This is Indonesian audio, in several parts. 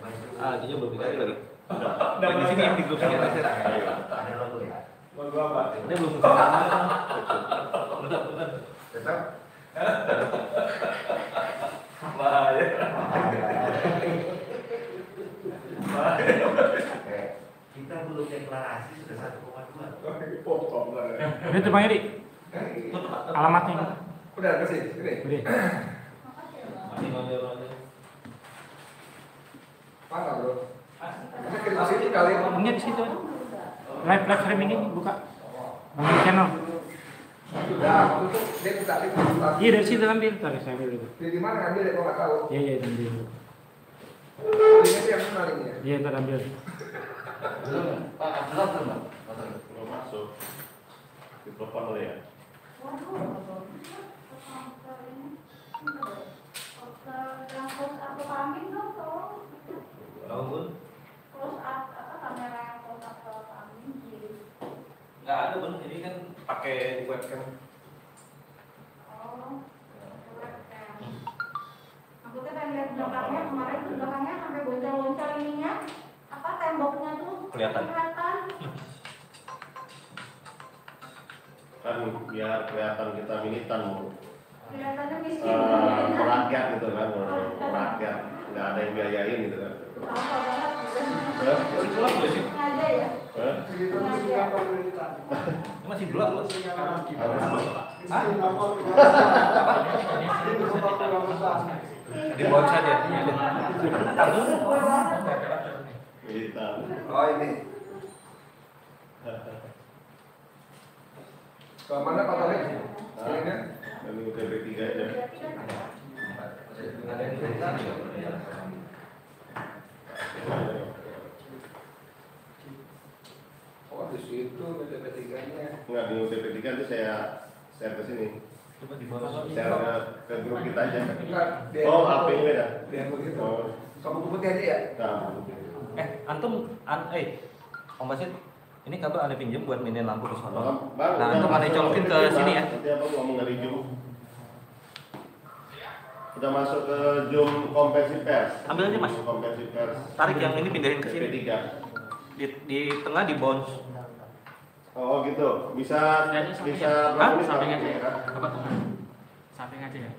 Dia belum dikasih lagi. Udah di sini di grup saya. Ada logo ya. Logo apa? Dia belum kesana. Tetap. Bahaya. Kita belum deklarasi sudah 1,2. Potong lah. Ini tuh Bang Edi, alamatnya. Udah kasih, ini. Udah. Mana bro? Kita kirim sini kali. Enggak di situ. Live streaming ini buka. Bang Edi channel. Sudah, tutup. Dia minta link. Iya dari situ ambil, tarik saya ambil dulu. Di mana ngambil ya, kalau nggak tahu. Iya iya ambil. Linknya sih yang mana linknya? Iya ntar ambil. Belum masuk. Ditelepon oleh ya. Nggak ada bang, ini kan pakai webcam. Aku tuh pengen lihat belakangnya, kemarin tuh belakangnya sampai bocor-bocor ininya, apa temboknya tuh Kelihatan. Kan biar kelihatan kita militan mau Kelihatannya miskin. merakyat gitu kan, merakyat nggak ada yang biayain gitu kan. Apa banget gitu. Gelap boleh sih. Sengaja ya. Masih gelap loh. Di bawah saja. Militan. Oh ini. Ke mana Pak Talik? Ini Kami UTP 3 aja. Oh di situ BTP3-nya. Enggak, di UTP 3 itu saya share ke sini. Coba di bawah. Share ke grup kita aja. Enggak, Oh, HP-nya beda. Dia begitu. Oh, Kamu putih aja ya? nah. Antum, Om Basit, ini kabel anda pinjam buat minin lampu di sono. Bang, Nah, antum udah anda masuk. colokin ke Nanti, sini Bang. ya. Nanti apa ngomong dari Zoom. Udah masuk ke Zoom konversi pers. Ambil aja, Mas. Konversi pers. Tarik yang ini pindahin ke sini. UTP 3. Di tengah di bounce. Oh gitu, bisa Hah? berapa Samping menit, aja. Bang? Apa tuh? Samping aja ya.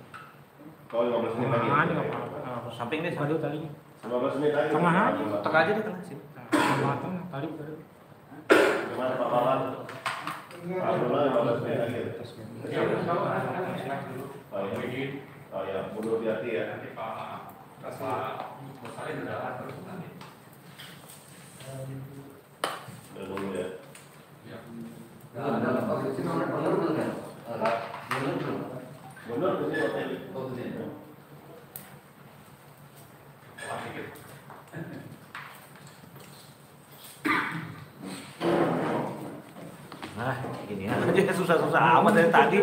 Oh 15 menit lagi. Ah, ini nggak apa-apa. Samping deh, Waduh tali. 15 menit lagi. Tengah aja. Tengah aja di tengah sini. Matang tali. Gimana Pak Malan? Alhamdulillah 15 menit lagi. Oh ya, mundur hati ya. Udah nunggu ya. Dalam posisi nomor belum ya? Belum. Mundur ke sini hotel. Oh, betul. Nah, gini aja susah-susah amat dari tadi.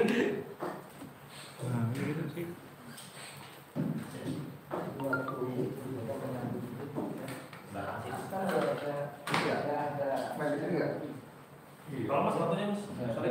Nah, gitu sih. Main di sini nggak? Kalau Mas waktunya Mas, sorry.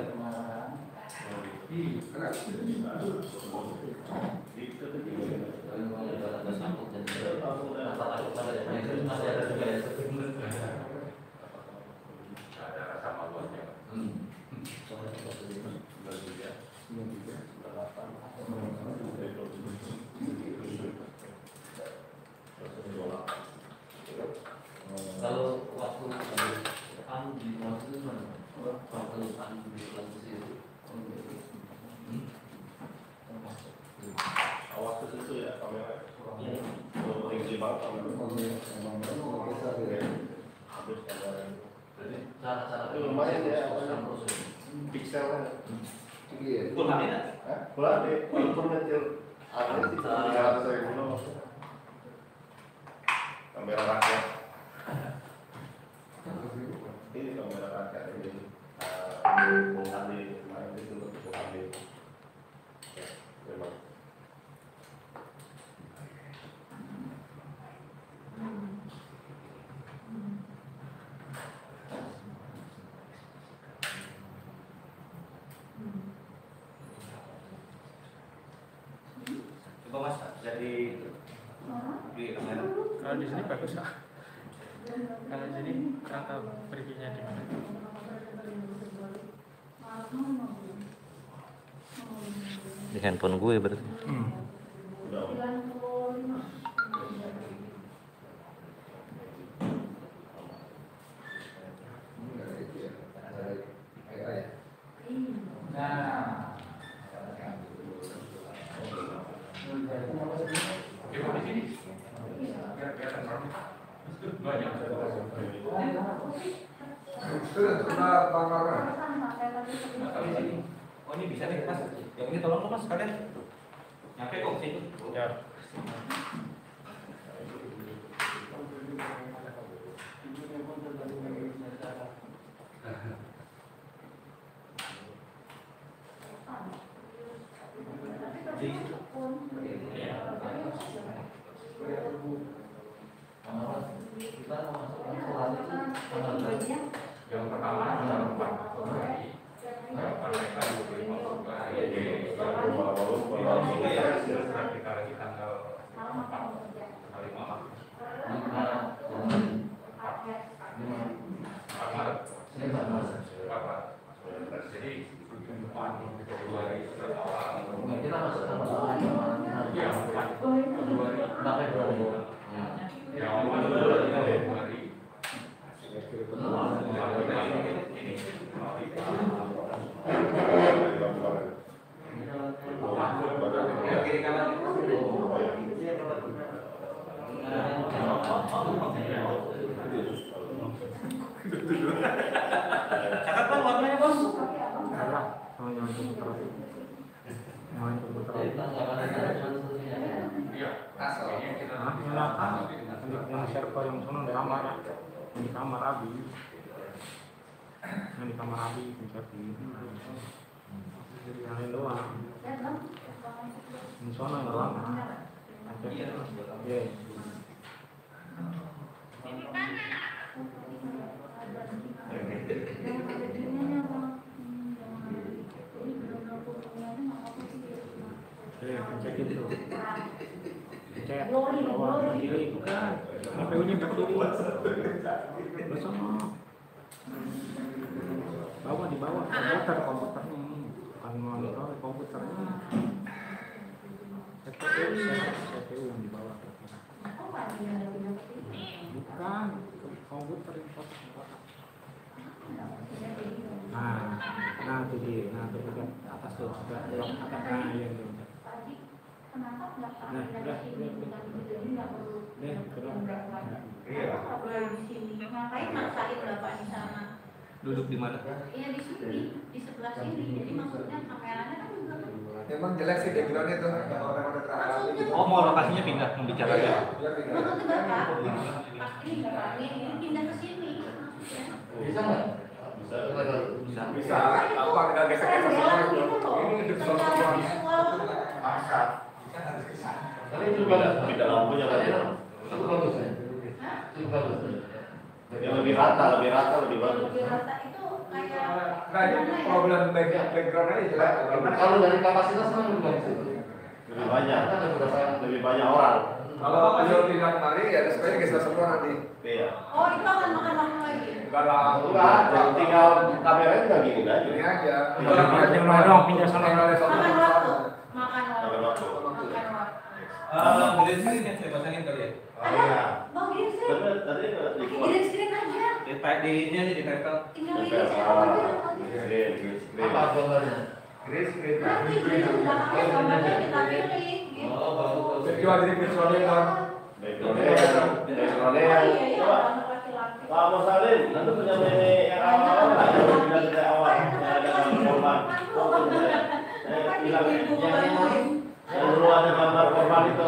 Kalau waktu di waktu itu mana? Waktu di posisi itu. Awas ke situ ya kamera. Kalau tinggi banget kamera. Habis kamera. Jadi cara-cara Itu lumayan ya, terus. Pixelnya. Tinggi ya? Pulpen ini. Boleh deh, walaupun kecil. Ada sih 300.000. Kamera rakyat. Ini kamera rakyat ini. Bung Handi, kemarin itu untuk Bung Handi. Ya, memang. Coba Mas, jadi di kamera. Kalau di sini bagus kok. Kalau di sini kerangka berikinya di mana? Di handphone gue berarti. Oh ini bisa nih mas, yang ini tolong mas kalian nyampe kok sini. Ya. Yang pertama adalah kita lagi tanggal 4 Maret. Jadi Februari Kita masuk tanggal 4. ya Februari yang awal Februari Catat kan warnanya bos. Salah. Oh, yang komputer. Yang komputer. iya asal Nah, nyalakan. Yang server yang sana di kamar. Yang di kamar Abi. Yang di kamar Abi tapi yang lain doang. Yang sana yang doang. Iya. Pencekin tuh. Pencet bawah kiri bukan. CPU-nya ke kiri. Bersama. Bawah di bawah komputernya ini. Bukan monitor komputernya. CPU di bawah. Bukan komputer yang kotak. Nah itu dia, nah itu kan atas tuh, belok atas iya itu. Nah, udah. Ngapain maksain bapak di sana? Duduk di mana? Iya di sini, di sebelah sini. Jadi maksudnya kameranya kan juga kan. memang jelek sih backgroundnya tuh orang-orang terang gitu. Oh mau lokasinya pindah membicarakan. Maksudnya bapak, pas ini pindah ke sini. Bisa nggak? Bisa apa kita gesek-gesek semua itu ini hidup semua Masa. Tapi itu Beda lampunya kan ya. Itu bagus ya. Itu bagus. Yang lebih rata, lebih bagus. Lebih rata itu kayak nah ini problem backgroundnya jelek Kalau dari kapasitas kan lebih bagus. Lebih banyak, Kan ada berdasarkan lebih banyak orang. kalau beliau pindah kemari ya sebenarnya geser semua nanti Iya. oh itu akan makan waktu lagi. enggak lah Enggak, tinggal kameranya tinggal gini aja. ini aja Yang dong pindah sana. Makan waktu. Makan Makan waktu. waktu. Makan waktu. Green screen yang saya pasangin kali ya. Oh iya. Mau green screen? Tapi tadi Pakai green screen aja. Di ini aja di tempel. Tinggal green screen aja. apa gambarnya? Grace Grace Nanti di belakangnya gambarnya kita pilih. Gitu. Oh, bagus. coba jadi visualnya dong Backgroundnya yang Iya, coba. anak laki-laki. Pak Musalin, nanti punya meme yang awal lah, yang bilang dari awal, yang ada gambar korban. Bilang yang dulu ada gambar korban itu,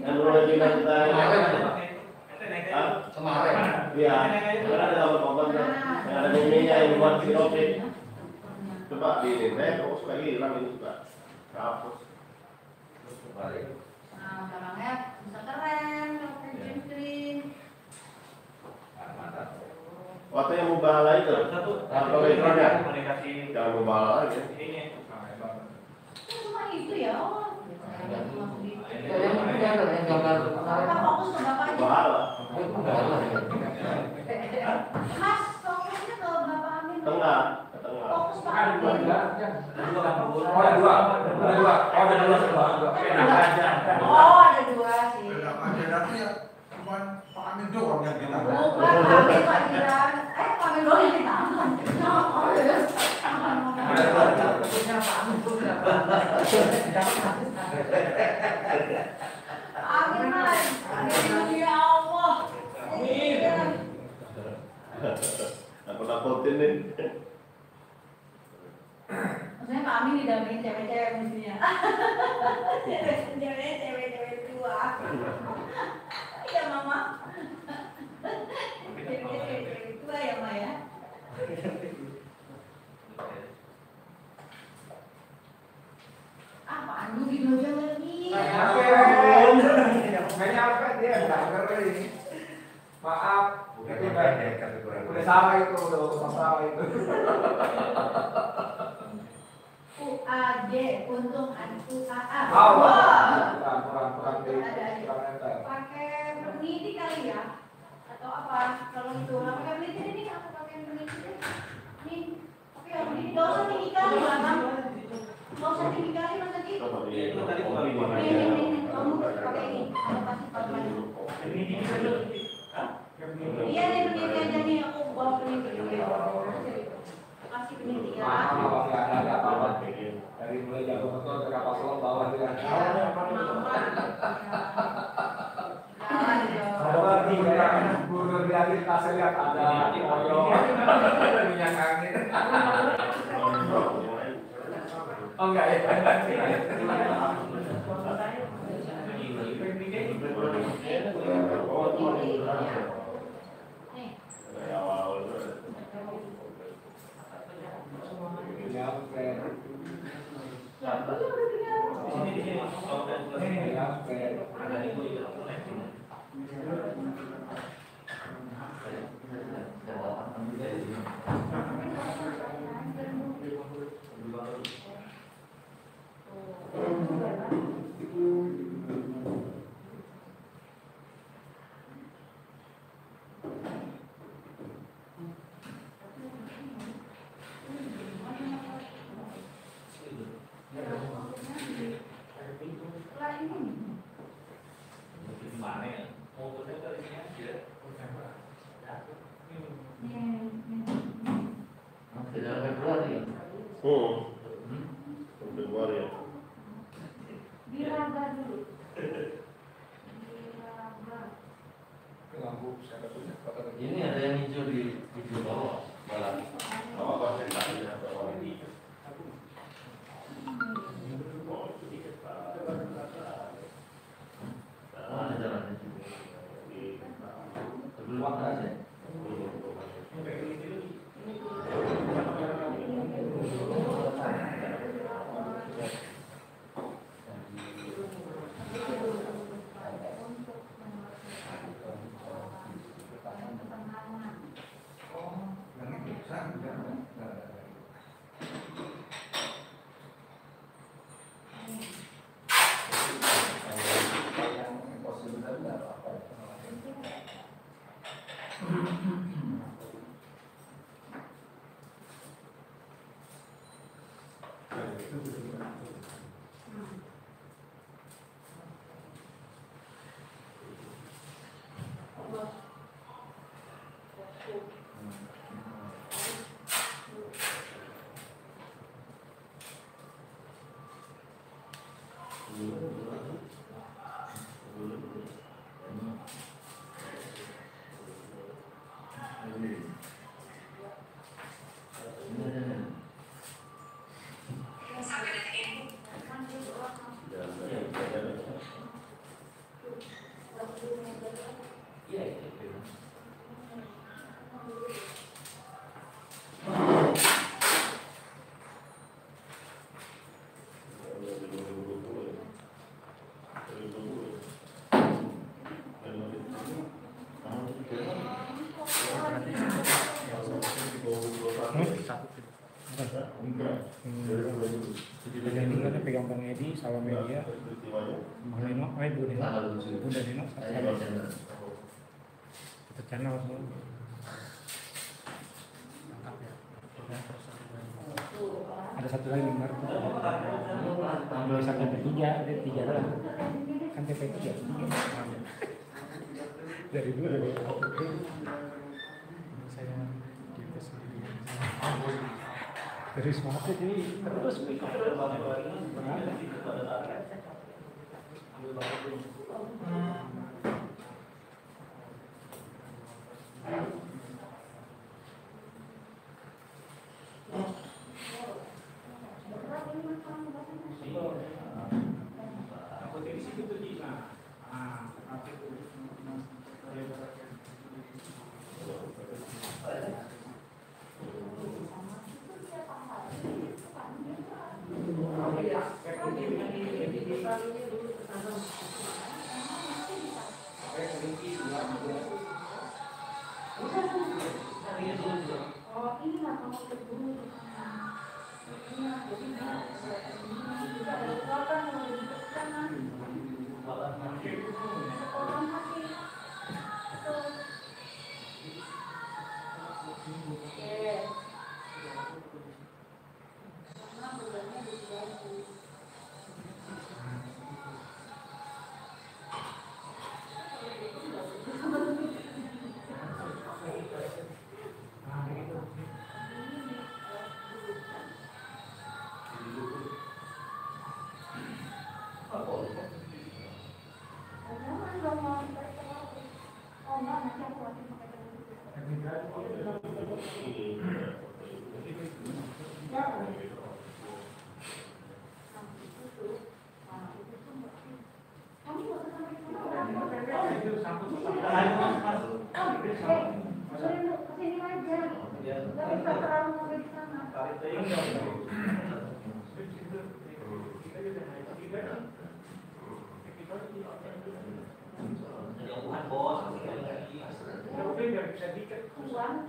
yang dulu bilang kita. Kemarin. Iya, karena ada gambar korban tuh, yang ada meme-nya yang buat sinoptik. Coba di ini, terus lagi hilang ini juga, hapus. Nah, belakangnya bisa keren, pakai green screen. Waktu yang mubala itu, Satu. apa backgroundnya? Komunikasi. Jangan mubala lagi. Ini. Cuma itu ya, oh. Yang gambar kemarin. Apa fokus ke lah. Mas, fokusnya ke Bapak Amin. Tengah, ke tengah. Fokus Pak Amin. Oh, ada dua. Enak aja. Oh, ada dua sih. Cuman Pak Amin doang yang kita. Bukan Pak Amin, Pak Jiran. Pak Amin doang yang ditangan. Oh, ya. Amin, Mas. Amin, ya Allah. Amin. Aku nakutin nih. Maksudnya Pak Amin didampingin cewek-cewek mestinya. Cewek-cewek tua. Iya, Mama. Cewek-cewek tua ya, Ma ya. Apaan lu gitu aja lagi? Nggak nyampe dia, nggak denger ini. Maaf, udah sama itu, udah sama itu. UAD untung UAA. Kurang nempel. Pakai peneliti kali ya? Atau apa? Kalau itu nggak pakai peneliti ini aku pakai peneliti deh. Nih, oke yang peneliti nggak usah tinggi kali lah kan? Nggak usah tinggi kali Mas Haji. Itu tadi bukan Ini, kamu pakai ini. Kamu pasti pakai ini. Iya nih peneliti aja nih aku bawa peneliti. Kasih peneliti ya. Maaf, nggak ada apa-apa. Dari mulai jago betul ke kapal selam bawah juga. Guru dari kasih lihat ada oyo, minyak angin. Oh enggak ya? Dari awal itu. di sini. Kalau ada itu mana ya? Mau bener kali ini aja. Februari. Februari ya. Diraga dulu. Ini ada yang hijau di bawah balat. Ada jalannya juga. Sebelum aja. Ini kan pegang Bang Edi, Salam Media, Bang Nino, Bu Nino, Tanggal 7. Bunda Nino, Saya Desember. channel ada satu lagi nomor ambil satu TP3 ada 3 doang kan TP3 dari dulu dari saya gitu sendiri dari semangat jadi terus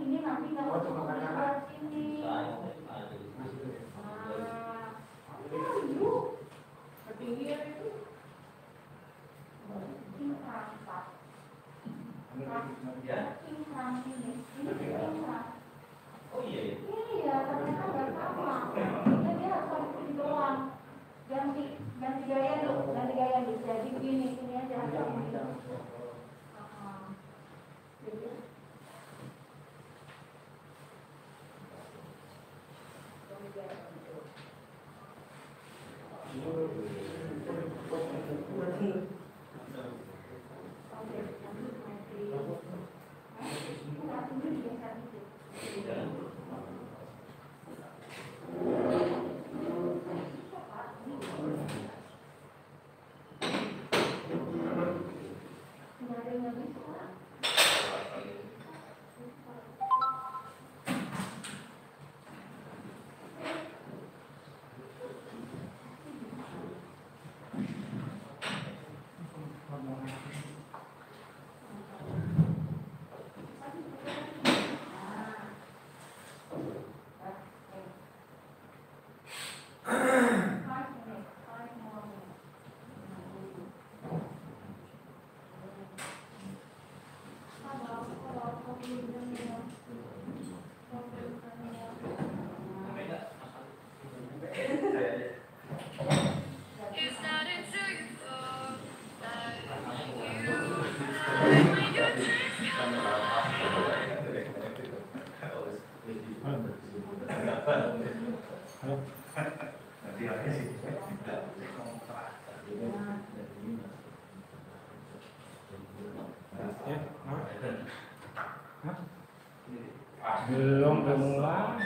ini nanti kalau ini ketinggian itu Oh iya ya. Iya, ternyata nggak sama. Jadi harus pakai doang. Ganti gaya dulu, jadi gini aja. Belum mulai.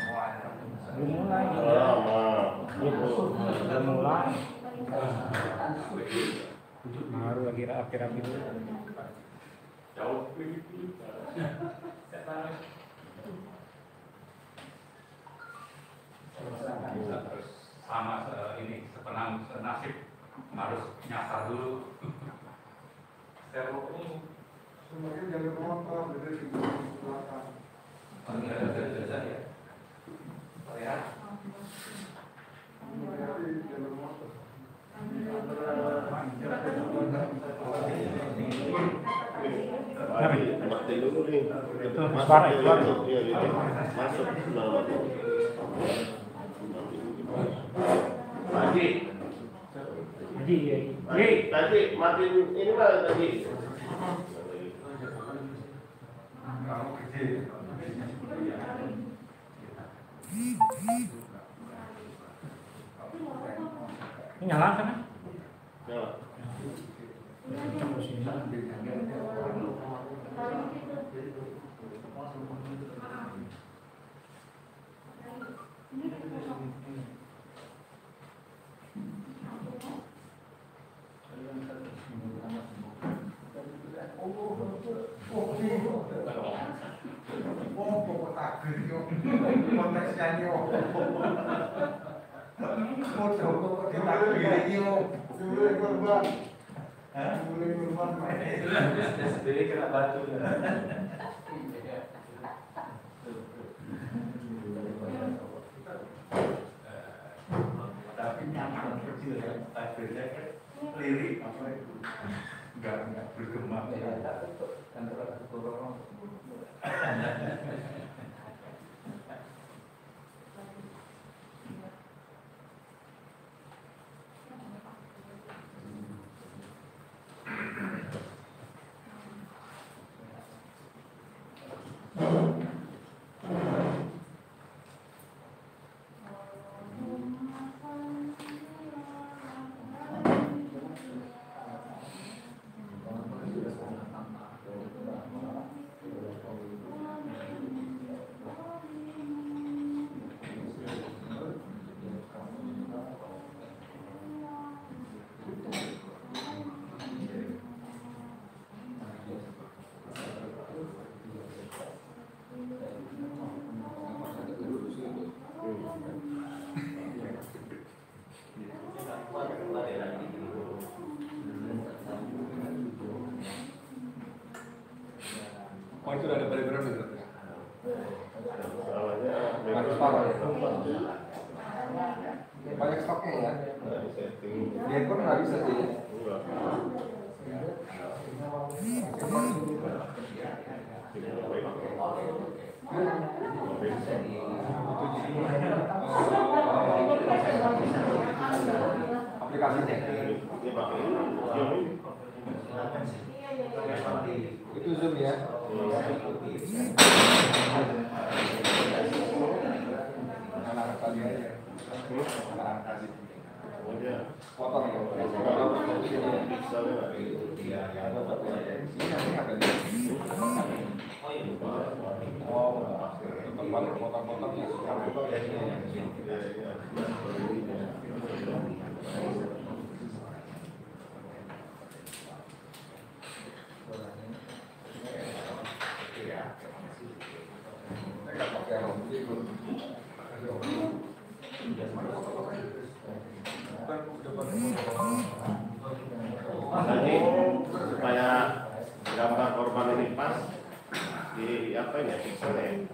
Baru lagi rapi-rapi dulu. Sama ini sepenang senasib harus nyasar dulu. Sebenarnya jalur motor dari di belakang. Jalur motor. Lagi bakti dulu nih. suara itu. Iya gitu. Masuk nama. Haji. Haji, ya. Tadi matiin ini mah tadi. Ini nyala kan? Ya. Jadi kena batu. Tapi nyaman kecil ya, akhirnya kan lirik apa itu nggak bergema. Oh itu udah ada berapa itu? Harus Banyak stoknya ya. setting. Dia pun nggak bisa sih. Enggak. Aplikasinya. Ini pakai ini. Itu Zoom ya. Anak tadi aja. Anak tadi. Potong ya. Bisa nggak? Ini nanti akan potong-potongnya Nanti supaya gambar korban ini pas di apa ya pixelnya.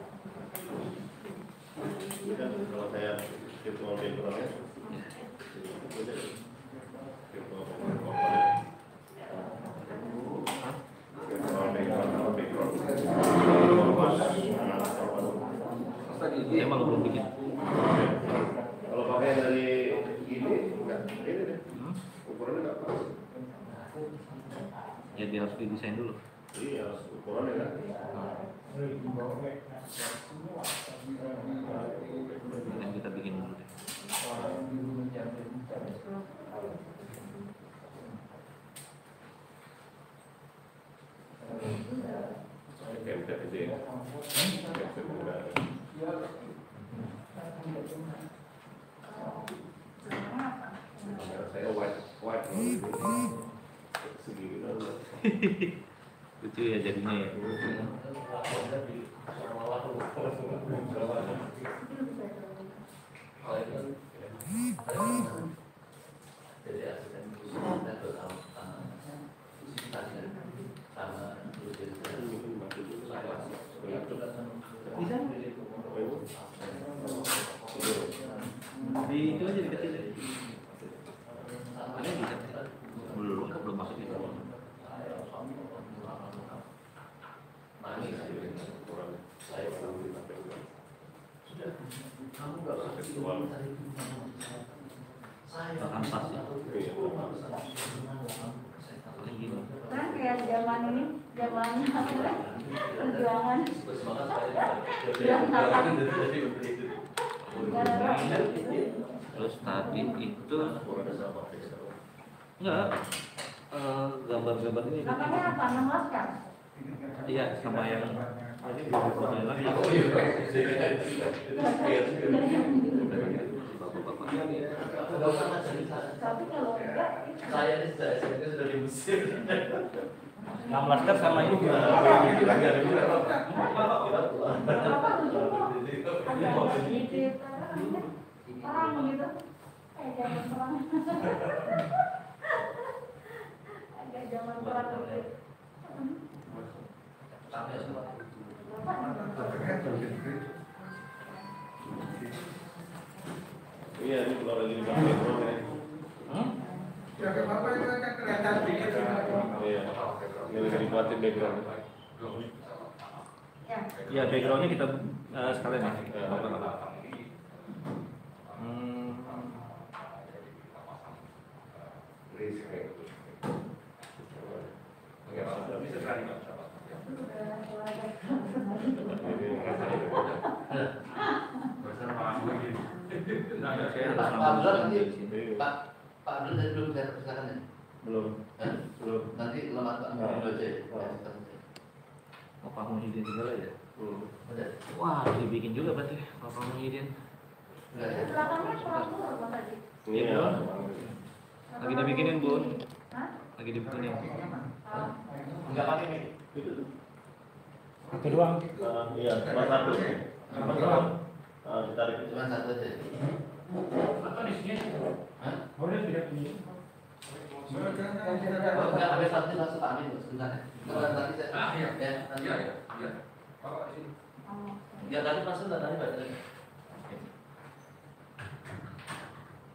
Ini kan kalau saya virtual backgroundnya, virtual background. Emang belum bikin. Kalau pakai dari ini enggak, ini deh. Ukurannya enggak pas. Ya dia harus didesain dulu. Iya, ukurannya kan. Dan kita bikin dulu deh. Saya white segini kan. Lucu ya jadinya ya. Jadi asisten kita tuh sama Di itu aja dikecil deh. Ini bisa belum masuk itu. Kan kayak zaman ini, zaman perjuangan. Terus tadi itu enggak gambar-gambar ini. Namanya apa? 16 kan? Iya, sama yang ini belum lagi. Tapi kalau enggak, Saya ini sudah di Mesir. 16 kan sama ini. apa ujungnya? Ada sedikit perang gitu. Kayak zaman perang. Agak zaman perang gitu. Iya, ini kalau lagi di background ya. Ya ke bapak itu kan kelihatan dikit. Iya. Ini lagi dibuatin background. Ya. Ya, backgroundnya kita sekalian ya. Saya Pak harus Abdul nanti sini. Pak Abdul tadi belum saya persilakan ya? Belum. Hah? Belum. Nanti lemah Pak Abdul aja ya. Bapak Muhyiddin segala ya. Udah. Wah, dibikin juga berarti Bapak Muhyiddin. Enggak ya? Belakangnya perang dulu apa tadi? Ini ya. Lagi dibikinin, Bun. Hah? Lagi dibikinin. Enggak pakai mic. Itu doang. Iya, cuma satu. Ditarik. Cuma satu aja. Atau di sini? Hah? Boleh tidak ini? Oh, enggak, habis satu langsung Pak Amin sebentar. Sebentar tadi saya. Ah, iya. Ya, nanti. Iya, iya, iya. Bapak di sini. Oh. Ya tadi langsung tadi Pak.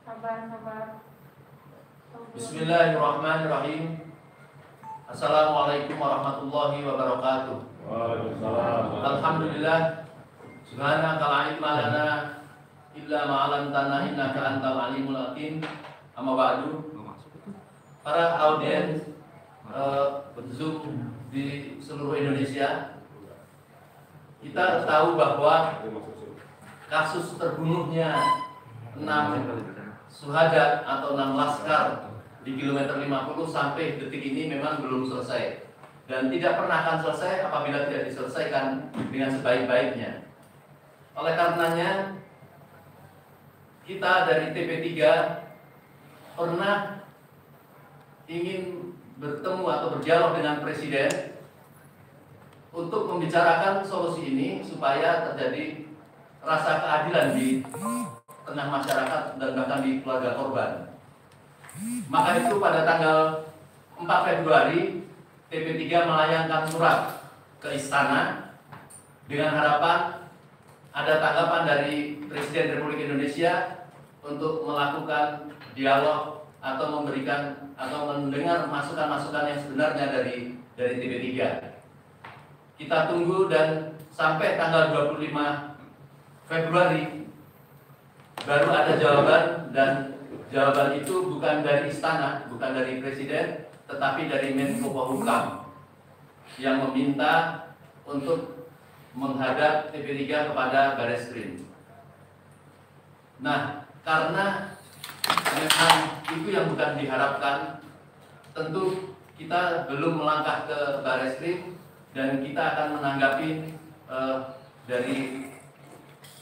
Sabar. Bismillahirrahmanirrahim. Assalamualaikum warahmatullahi wabarakatuh. Waalaikumsalam. Alhamdulillah. Subhanaka la ilma lana illa ma 'allamtana innaka antal alimul hakim. Amma ba'du. Para audiens Zoom di seluruh Indonesia, kita tahu bahwa kasus terbunuhnya 6 suhada atau 6 laskar di kilometer 50 sampai detik ini memang belum selesai dan tidak pernah akan selesai apabila tidak diselesaikan dengan sebaik-baiknya. Oleh karenanya kita dari TP3 pernah ingin bertemu atau berdialog dengan Presiden untuk membicarakan solusi ini supaya terjadi rasa keadilan di tengah masyarakat dan bahkan di keluarga korban. Maka itu pada tanggal 4 Februari TP3 melayangkan surat ke Istana dengan harapan ada tanggapan dari Presiden Republik Indonesia untuk melakukan dialog atau memberikan atau mendengar masukan-masukan yang sebenarnya dari TP3. Kita tunggu dan sampai tanggal 25 Februari baru ada jawaban, dan jawaban itu bukan dari Istana, bukan dari Presiden, tetapi dari Menko Polhukam yang meminta untuk menghadap TP3 kepada Barreskrim. Nah, karena memang itu yang bukan diharapkan, tentu kita belum melangkah ke Barreskrim dan kita akan menanggapi dari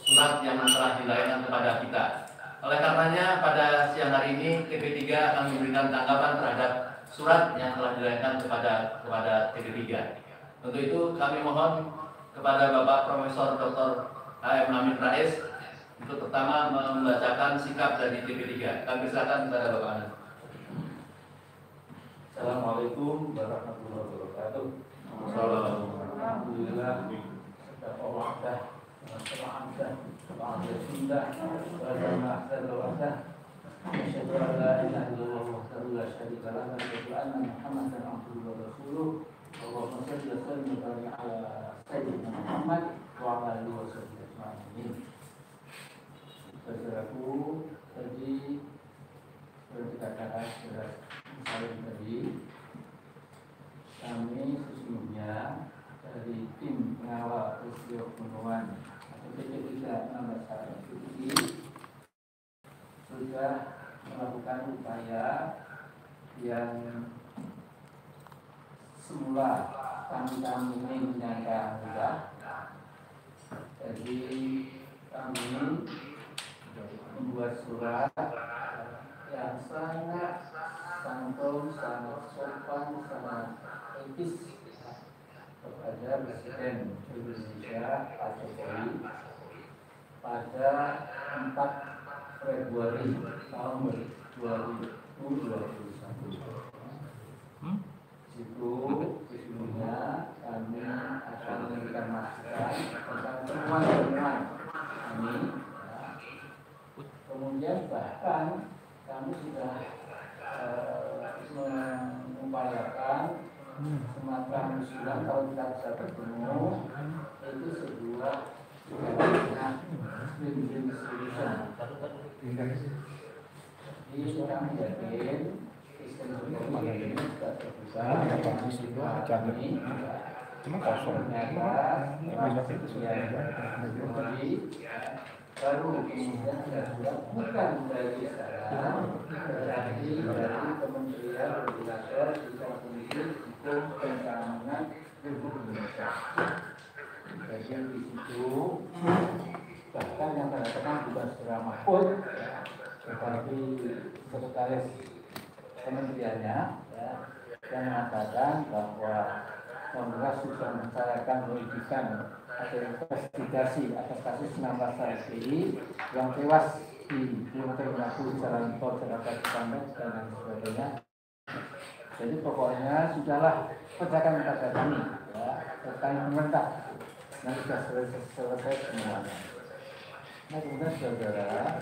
surat yang telah dilayangkan kepada kita. Oleh karenanya pada siang hari ini TP3 akan memberikan tanggapan terhadap surat yang telah dilayangkan kepada TP3. Untuk itu kami mohon kepada Bapak Profesor Dr. H.M. Amin Rais untuk pertama membacakan sikap dari TP3. Kami silakan kepada Bapak Amin. Assalamualaikum warahmatullahi wabarakatuh. Alhamdulillah. peristiwa pembunuhan PP3 16 FPI sudah melakukan upaya yang semula kami ini menyangka mudah. Jadi kami membuat surat yang sangat santun, sangat sopan, sangat etis kepada Presiden Indonesia Pak Jokowi pada 4 Februari tahun 2021. Situ sesungguhnya kami akan memberikan masukan tentang temuan-temuan kami. Kemudian bahkan kami sudah mengupayakan semacam usulan kalau kita bisa bertemu itu sebuah win-win solution. Jadi kami yakin sistem Jokowi ini sudah terbuka. Kami cuma kosong. Baru kemudian sudah bukan dari sekarang, berarti dari Kementerian Regulator Bidang Politik Hukum dan Keamanan Republik Indonesia. Jadi di situ bahkan yang tanda tangan bukan secara Mahfud, tetapi sekretaris kementeriannya yang mengatakan bahwa pemerintah sudah mencarakan penyidikan atau investigasi atas kasus 16 FPI yang tewas di kilometer 50 Jalan Tol Jakarta Cikampek dan lain sebagainya. Jadi pokoknya sudahlah kerjakan kepada kami, ya, terkait pemerintah yang sudah selesai semuanya. Nah kemudian saudara,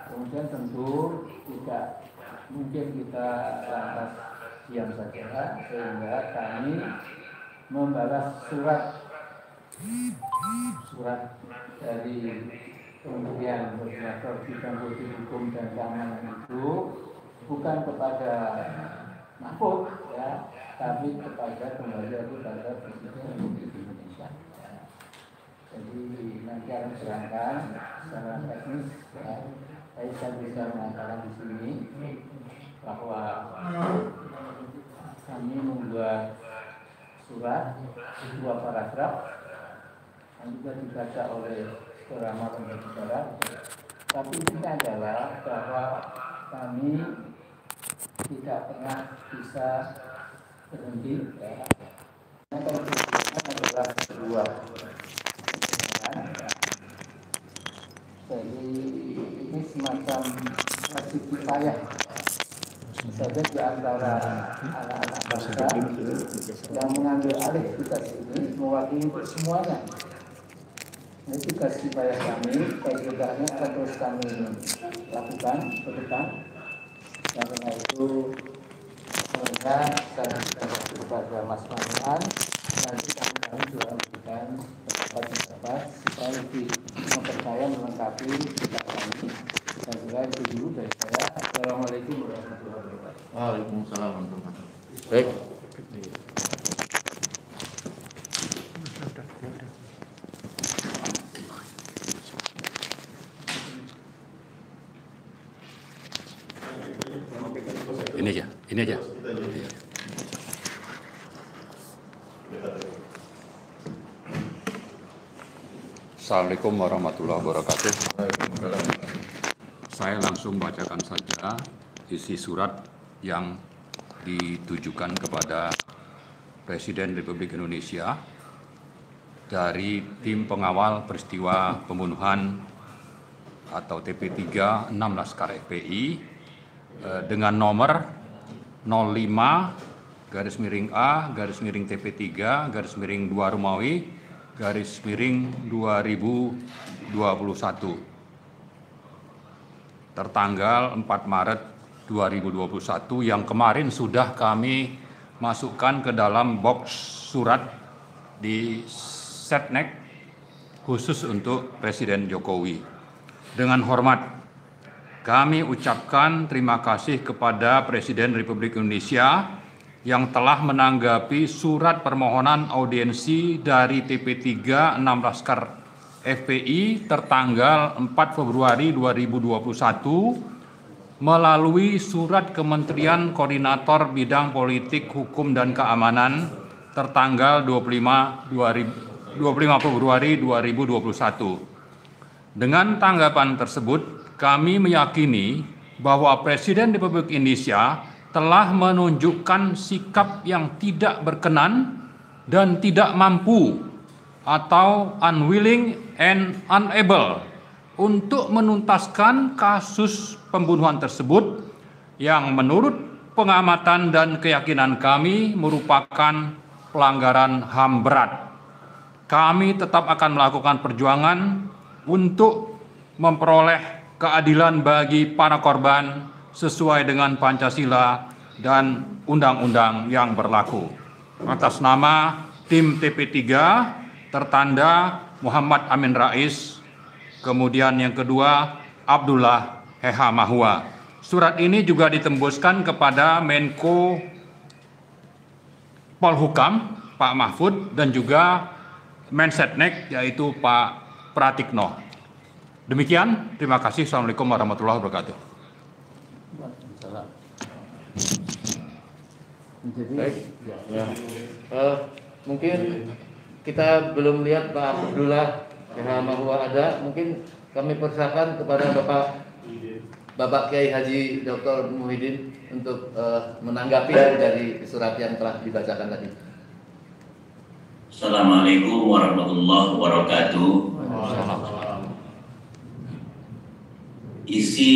kemudian tentu tidak mungkin kita lantas diam saja, sehingga kami membalas surat dari Kementerian Regulator Bidang Politik Hukum dan Keamanan itu bukan kepada Mahfud, ya, tapi kepada kembali lagi pada Presiden Republik Indonesia. Ya. Jadi nanti akan serangkan secara teknis, ya. Saya bisa mengatakan di sini bahwa kami membuat surat 2 paragraf yang juga dibaca oleh Saudara Marhum Saudara. Tapi intinya adalah bahwa kami tidak pernah bisa berhenti, ya. Adalah sebuah jadi ini semacam wajib kifayah saja di antara anak-anak bangsa yang mengambil alih tugas ini mewakili untuk semuanya. Ini tugas kifayah kami, kegiatannya akan terus kami lakukan ke depan. Yang karena itu sebenarnya saya kepada Mas Manhan, nanti kami juga memberikan pendapat supaya lebih mempercaya melengkapi kita kami. Saya kira itu dulu dari saya. Assalamualaikum warahmatullahi wabarakatuh. Waalaikumsalam warahmatullahi wabarakatuh. Baik. Ini aja. Assalamualaikum warahmatullahi wabarakatuh. Saya langsung bacakan saja isi surat yang ditujukan kepada Presiden Republik Indonesia dari tim pengawal peristiwa pembunuhan atau TP3 6 Laskar FPI dengan nomor 05-A-TP3-2 Romawi _2021 tertanggal 4 Maret 2021 yang kemarin sudah kami masukkan ke dalam box surat di Setnek khusus untuk Presiden Jokowi. Dengan hormat, kami ucapkan terima kasih kepada Presiden Republik Indonesia yang telah menanggapi surat permohonan audiensi dari TP3 6 Laskar FPI tertanggal 4 Februari 2021 melalui surat Kementerian Koordinator Bidang Politik, Hukum, dan Keamanan tertanggal 25 Februari 2021. Dengan tanggapan tersebut, kami meyakini bahwa Presiden Republik Indonesia telah menunjukkan sikap yang tidak berkenan dan tidak mampu atau unwilling and unable untuk menuntaskan kasus pembunuhan tersebut yang menurut pengamatan dan keyakinan kami merupakan pelanggaran HAM berat. Kami tetap akan melakukan perjuangan untuk memperoleh keadilan bagi para korban sesuai dengan Pancasila dan undang-undang yang berlaku. Atas nama tim TP3 tertanda Muhammad Amin Rais, kemudian yang kedua Abdullah Heha Mahua. Surat ini juga ditembuskan kepada Menko Polhukam Pak Mahfud dan juga Mensetnek yaitu Pak Pratikno. Demikian, terima kasih. Assalamualaikum warahmatullahi wabarakatuh. Baik. Mungkin kita belum lihat Pak Abdullah Mahua ada. Mungkin kami persilakan kepada Bapak Kiai Haji Dr. Muhyiddin untuk menanggapi dari surat yang telah dibacakan tadi. Assalamualaikum warahmatullahi wabarakatuh. Isi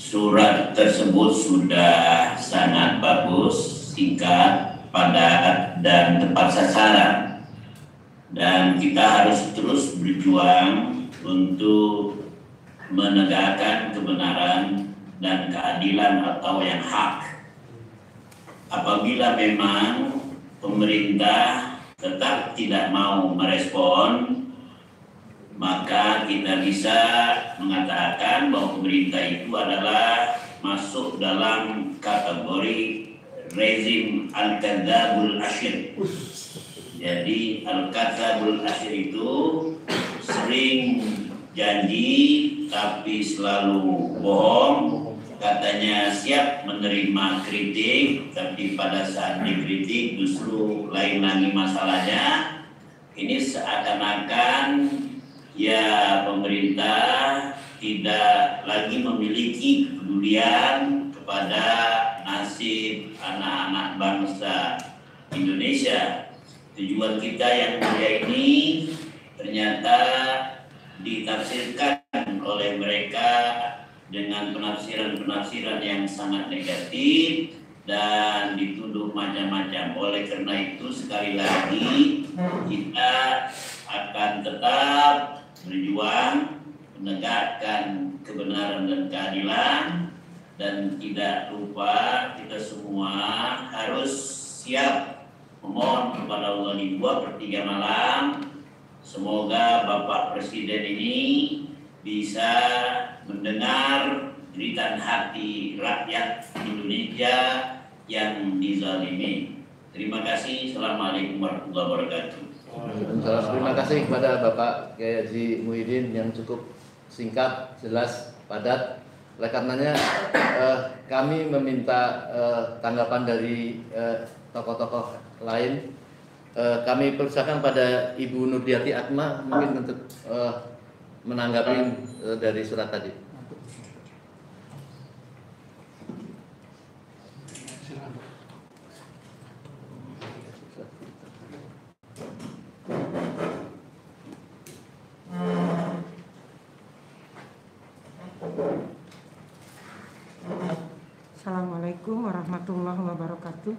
surat tersebut sudah sangat bagus, singkat, padat, dan tepat sasaran. Dan kita harus terus berjuang untuk menegakkan kebenaran dan keadilan atau yang hak. Apabila memang pemerintah tetap tidak mau merespon, maka kita bisa mengatakan bahwa pemerintah itu adalah masuk dalam kategori rezim Al-Kadzabul Asyir. Jadi Al-Kadzabul Asyir itu sering janji tapi selalu bohong, katanya siap menerima kritik tapi pada saat dikritik justru lain lagi masalahnya. Ini seakan-akan ya pemerintah tidak lagi memiliki kepedulian kepada nasib anak-anak bangsa Indonesia. Tujuan kita yang mulia ini ternyata ditafsirkan oleh mereka dengan penafsiran-penafsiran yang sangat negatif dan dituduh macam-macam. Oleh karena itu sekali lagi kita akan tetap berjuang menegakkan kebenaran dan keadilan, dan tidak lupa kita semua harus siap memohon kepada Allah di 2/3 malam. Semoga Bapak Presiden ini bisa mendengar jeritan hati rakyat Indonesia yang dizalimi. Terima kasih. Assalamualaikum warahmatullahi wabarakatuh. Terima kasih kepada Bapak Kiai Haji Muhyiddin yang cukup singkat, jelas, padat. Oleh karenanya kami meminta tanggapan dari tokoh-tokoh lain. Kami persilakan pada Ibu Nurdiati Atma mungkin untuk menanggapi dari surat tadi. Assalamualaikum warahmatullahi wabarakatuh.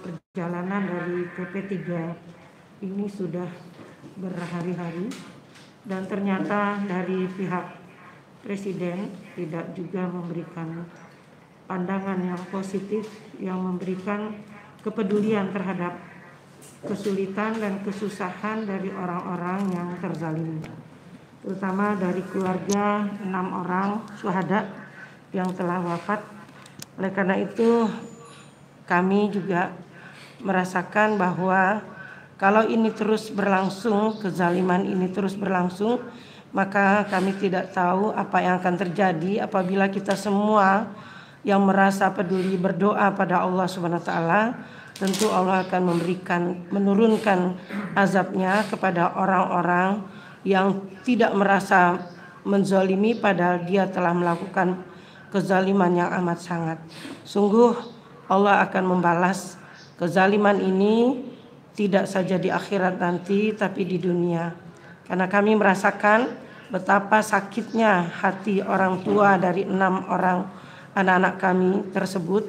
Perjalanan dari TP3 ini sudah berhari-hari dan ternyata dari pihak Presiden tidak juga memberikan pandangan yang positif yang memberikan kepedulian terhadap kesulitan dan kesusahan dari orang-orang yang terzalimi, terutama dari keluarga 6 orang syuhada yang telah wafat Oleh karena itu kami juga merasakan bahwa kalau ini terus berlangsung, kezaliman ini terus berlangsung, maka kami tidak tahu apa yang akan terjadi apabila kita semua yang merasa peduli berdoa pada Allah Subhanahu wa taala, tentu Allah akan menurunkan azabnya kepada orang-orang yang tidak merasa menzalimi padahal dia telah melakukan kezaliman yang amat sangat. Sungguh Allah akan membalas kezaliman ini tidak saja di akhirat nanti tapi di dunia. Karena kami merasakan betapa sakitnya hati orang tua dari 6 orang anak-anak kami tersebut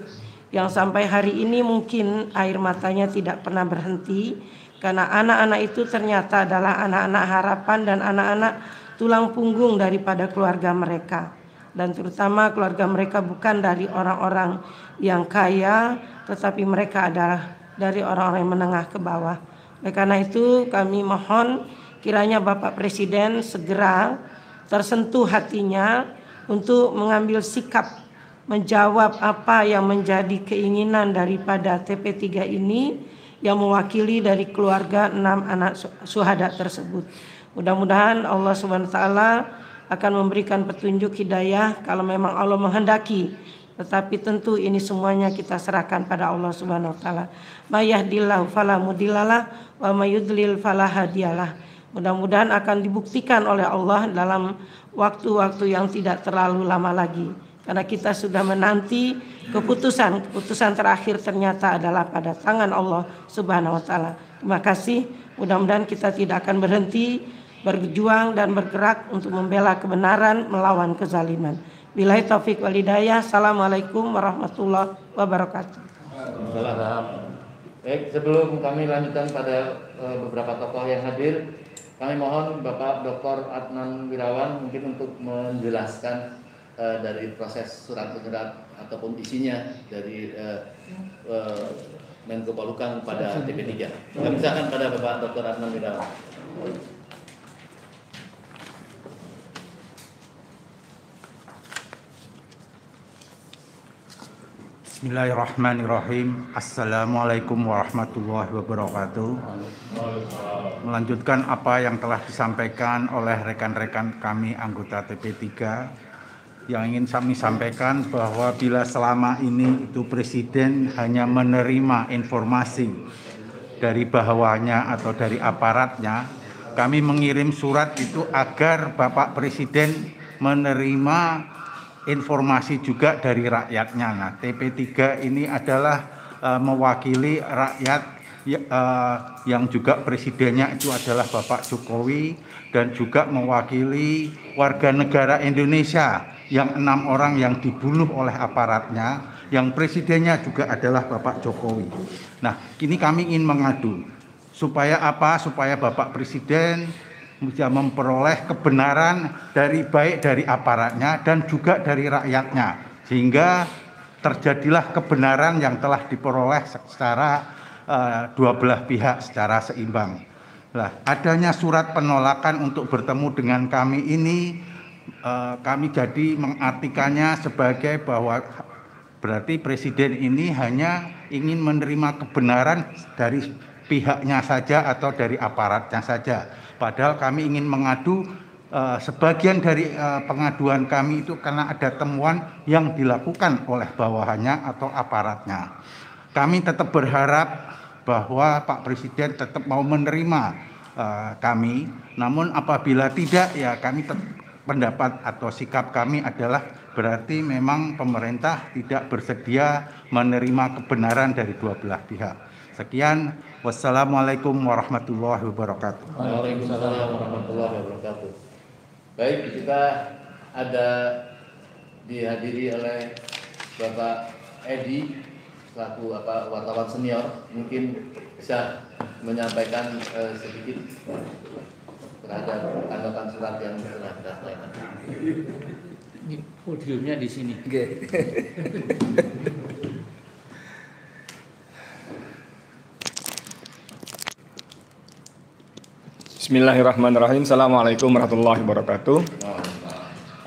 yang sampai hari ini mungkin air matanya tidak pernah berhenti karena anak-anak itu ternyata adalah anak-anak harapan dan anak-anak tulang punggung daripada keluarga mereka, dan terutama keluarga mereka bukan dari orang-orang yang kaya tetapi mereka adalah dari orang-orang yang menengah ke bawah. Oleh karena itu kami mohon kiranya Bapak Presiden segera tersentuh hatinya untuk mengambil sikap menjawab apa yang menjadi keinginan daripada TP3 ini yang mewakili dari keluarga 6 anak syuhada tersebut. Mudah-mudahan Allah Subhanahu wa taala akan memberikan petunjuk hidayah kalau memang Allah menghendaki. Tetapi tentu ini semuanya kita serahkan pada Allah Subhanahu wa taala. May yahdihillahu fala mudhillalah wa may yudlil fala hadiyalah. Mudah-mudahan akan dibuktikan oleh Allah dalam waktu-waktu yang tidak terlalu lama lagi. Karena kita sudah menanti keputusan terakhir ternyata adalah pada tangan Allah Subhanahu wa taala. Terima kasih. Mudah-mudahan kita tidak akan berhenti berjuang dan bergerak untuk membela kebenaran melawan kezaliman. Billahi taufik wal hidayah. Assalamualaikum warahmatullahi wabarakatuh. Baik, sebelum kami lanjutkan pada beberapa tokoh yang hadir, kami mohon Bapak Dr. Adnan Wirawan mungkin untuk menjelaskan dari proses surat-surat ataupun isinya dari Menko Polhukam pada TP3. Kami silakan pada Bapak Dr. Adnan Wirawan. Bismillahirrahmanirrahim. Assalamualaikum warahmatullahi wabarakatuh. Melanjutkan apa yang telah disampaikan oleh rekan-rekan kami anggota TP3, yang ingin kami sampaikan bahwa bila selama ini itu Presiden hanya menerima informasi dari bawahnya atau dari aparatnya, kami mengirim surat itu agar Bapak Presiden menerima informasi juga dari rakyatnya. Nah, TP3 ini adalah mewakili rakyat yang juga presidennya itu adalah Bapak Jokowi, dan juga mewakili warga negara Indonesia yang 6 orang yang dibunuh oleh aparatnya, yang presidennya juga adalah Bapak Jokowi. Nah, kini kami ingin mengadu supaya apa? Supaya Bapak Presiden bisa memperoleh kebenaran baik dari aparatnya dan juga dari rakyatnya, sehingga terjadilah kebenaran yang telah diperoleh secara dua belah pihak secara seimbang. Nah, adanya surat penolakan untuk bertemu dengan kami ini, kami jadi mengartikannya sebagai bahwa berarti Presiden ini hanya ingin menerima kebenaran dari pihaknya saja atau dari aparatnya saja. Padahal kami ingin mengadu, sebagian dari pengaduan kami itu karena ada temuan yang dilakukan oleh bawahannya atau aparatnya. Kami tetap berharap bahwa Pak Presiden tetap mau menerima kami, namun apabila tidak, ya kami pendapat atau sikap kami adalah berarti memang pemerintah tidak bersedia menerima kebenaran dari dua belah pihak. Sekian, wassalamualaikum warahmatullahi wabarakatuh. Waalaikumsalam warahmatullahi wabarakatuh. Baik, kita ada dihadiri oleh Bapak Edi selaku wartawan senior, mungkin bisa menyampaikan sedikit terhadap tanggapan surat yang telah kita sampaikan. Ini podiumnya di sini. Bismillahirrahmanirrahim. Assalamualaikum warahmatullahi wabarakatuh.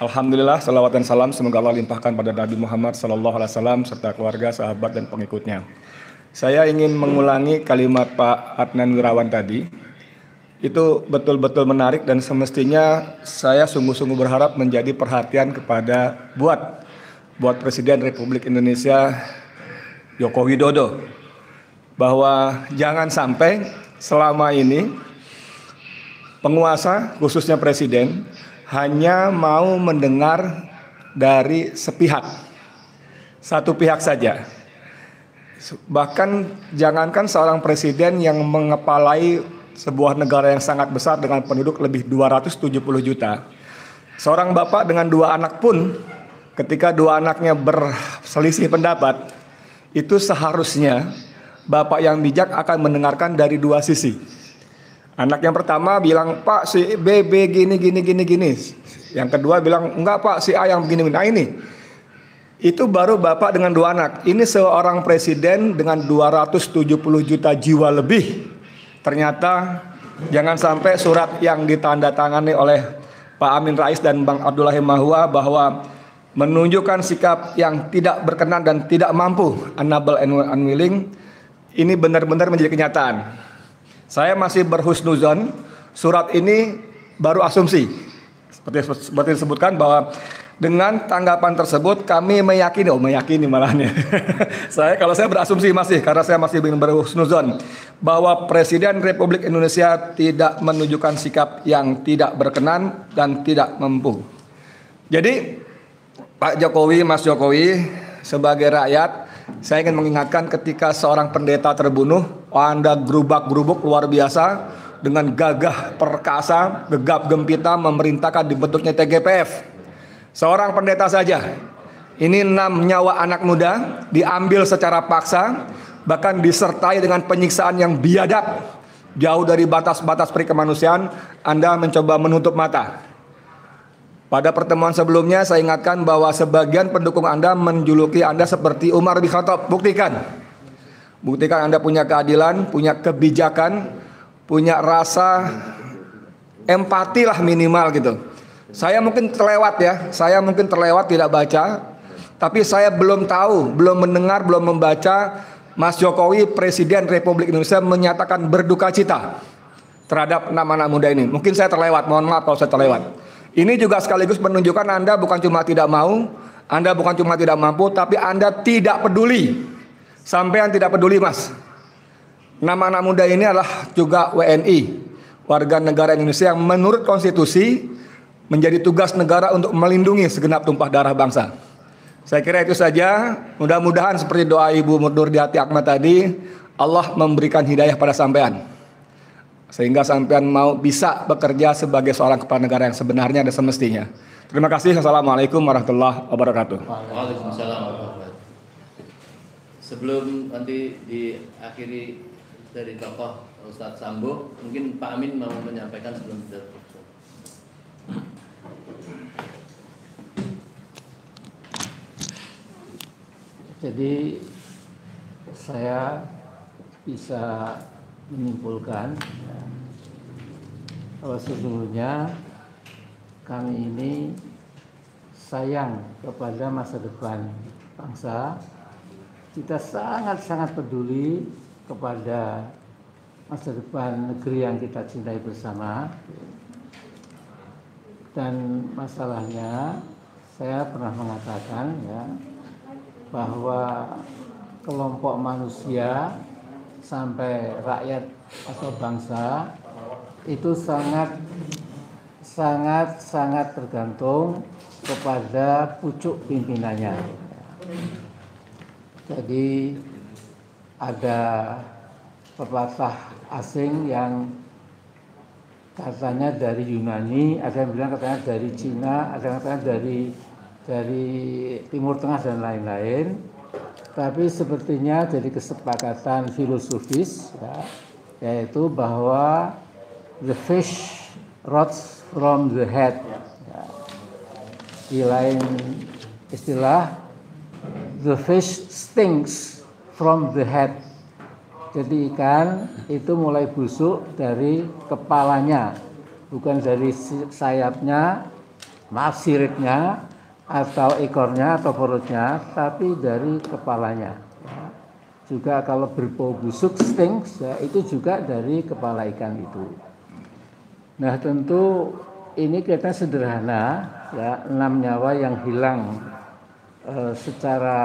Alhamdulillah, salawat dan salam semoga Allah limpahkan pada Nabi Muhammad SAW serta keluarga, sahabat, dan pengikutnya. Saya ingin mengulangi kalimat Pak Adnan Wirawan tadi. Itu betul-betul menarik dan semestinya saya sungguh-sungguh berharap menjadi perhatian kepada buat Presiden Republik Indonesia Joko Widodo, bahwa jangan sampai selama ini penguasa khususnya presiden hanya mau mendengar dari sepihak, satu pihak saja. Bahkan jangankan seorang presiden yang mengepalai sebuah negara yang sangat besar dengan penduduk lebih 270 juta. Seorang bapak dengan 2 anak pun ketika 2 anaknya berselisih pendapat, itu seharusnya bapak yang bijak akan mendengarkan dari 2 sisi. Anak yang pertama bilang, Pak, si B gini. Yang kedua bilang, enggak Pak, si A yang begini. Nah ini, itu baru bapak dengan 2 anak. Ini seorang presiden dengan 270 juta jiwa lebih. Ternyata jangan sampai surat yang ditandatangani oleh Pak Amin Rais dan Bang Abdullahi Mahua bahwa menunjukkan sikap yang tidak berkenan dan tidak mampu, unable and unwilling, ini benar-benar menjadi kenyataan. Saya masih berhusnuzon, surat ini baru asumsi. Seperti disebutkan bahwa dengan tanggapan tersebut kami meyakini malahnya. Kalau saya berasumsi masih, karena saya masih berhusnuzon bahwa Presiden Republik Indonesia tidak menunjukkan sikap yang tidak berkenan dan tidak mampu. Jadi Pak Jokowi, Mas Jokowi, sebagai rakyat, saya ingin mengingatkan ketika seorang pendeta terbunuh, Anda gerubak-gerubuk luar biasa dengan gagah perkasa, gegap gempita memerintahkan dibentuknya TGPF. Seorang pendeta saja, ini 6 nyawa anak muda diambil secara paksa, bahkan disertai dengan penyiksaan yang biadab, jauh dari batas-batas perikemanusiaan. Anda mencoba menutup mata. Pada pertemuan sebelumnya saya ingatkan bahwa sebagian pendukung Anda menjuluki Anda seperti Umar bin Khattab. Buktikan Anda punya keadilan, punya kebijakan, punya rasa empati lah minimal gitu. Saya mungkin terlewat tidak baca, tapi saya belum tahu, belum mendengar, belum membaca Mas Jokowi Presiden Republik Indonesia menyatakan berduka cita terhadap 6 anak muda ini. Mungkin saya terlewat, mohon maaf kalau saya terlewat. Ini juga sekaligus menunjukkan Anda bukan cuma tidak mau, Anda bukan cuma tidak mampu, tapi Anda tidak peduli. Sampean tidak peduli, Mas. 6 anak muda ini adalah juga WNI, warga negara Indonesia yang menurut konstitusi menjadi tugas negara untuk melindungi segenap tumpah darah bangsa. Saya kira itu saja. Mudah-mudahan seperti doa Ibu Nurdiati Ahmad tadi, Allah memberikan hidayah pada sampean, sehingga sampean mau bisa bekerja sebagai seorang kepala negara yang sebenarnya dan semestinya. Terima kasih. Assalamualaikum warahmatullahi wabarakatuh. Waalaikumsalam warahmatullahi wabarakatuh. Sebelum nanti diakhiri dari tokoh Ustadz Sambo, mungkin Pak Amin mau menyampaikan sebelum kita tutup. Jadi saya bisa menyimpulkan bahwa sesungguhnya kami ini sayang kepada masa depan bangsa. Kita sangat-sangat peduli kepada masa depan negeri yang kita cintai bersama. Dan masalahnya saya pernah mengatakan ya, bahwa kelompok manusia sampai rakyat atau bangsa itu sangat tergantung kepada pucuk pimpinannya. Jadi ada pepatah asing yang katanya dari Yunani, ada yang bilang katanya dari Cina, ada yang katanya dari Timur Tengah dan lain-lain. Tapi sepertinya jadi kesepakatan filosofis ya, yaitu bahwa the fish rots from the head ya. Di lain istilah, the fish stinks from the head. Jadi ikan itu mulai busuk dari kepalanya, bukan dari sayapnya maaf siripnya atau ekornya atau perutnya, tapi dari kepalanya. Ya. Juga kalau berbau busuk stings, ya, itu juga dari kepala ikan itu. Nah tentu ini kita sederhana, ya, 6 nyawa yang hilang secara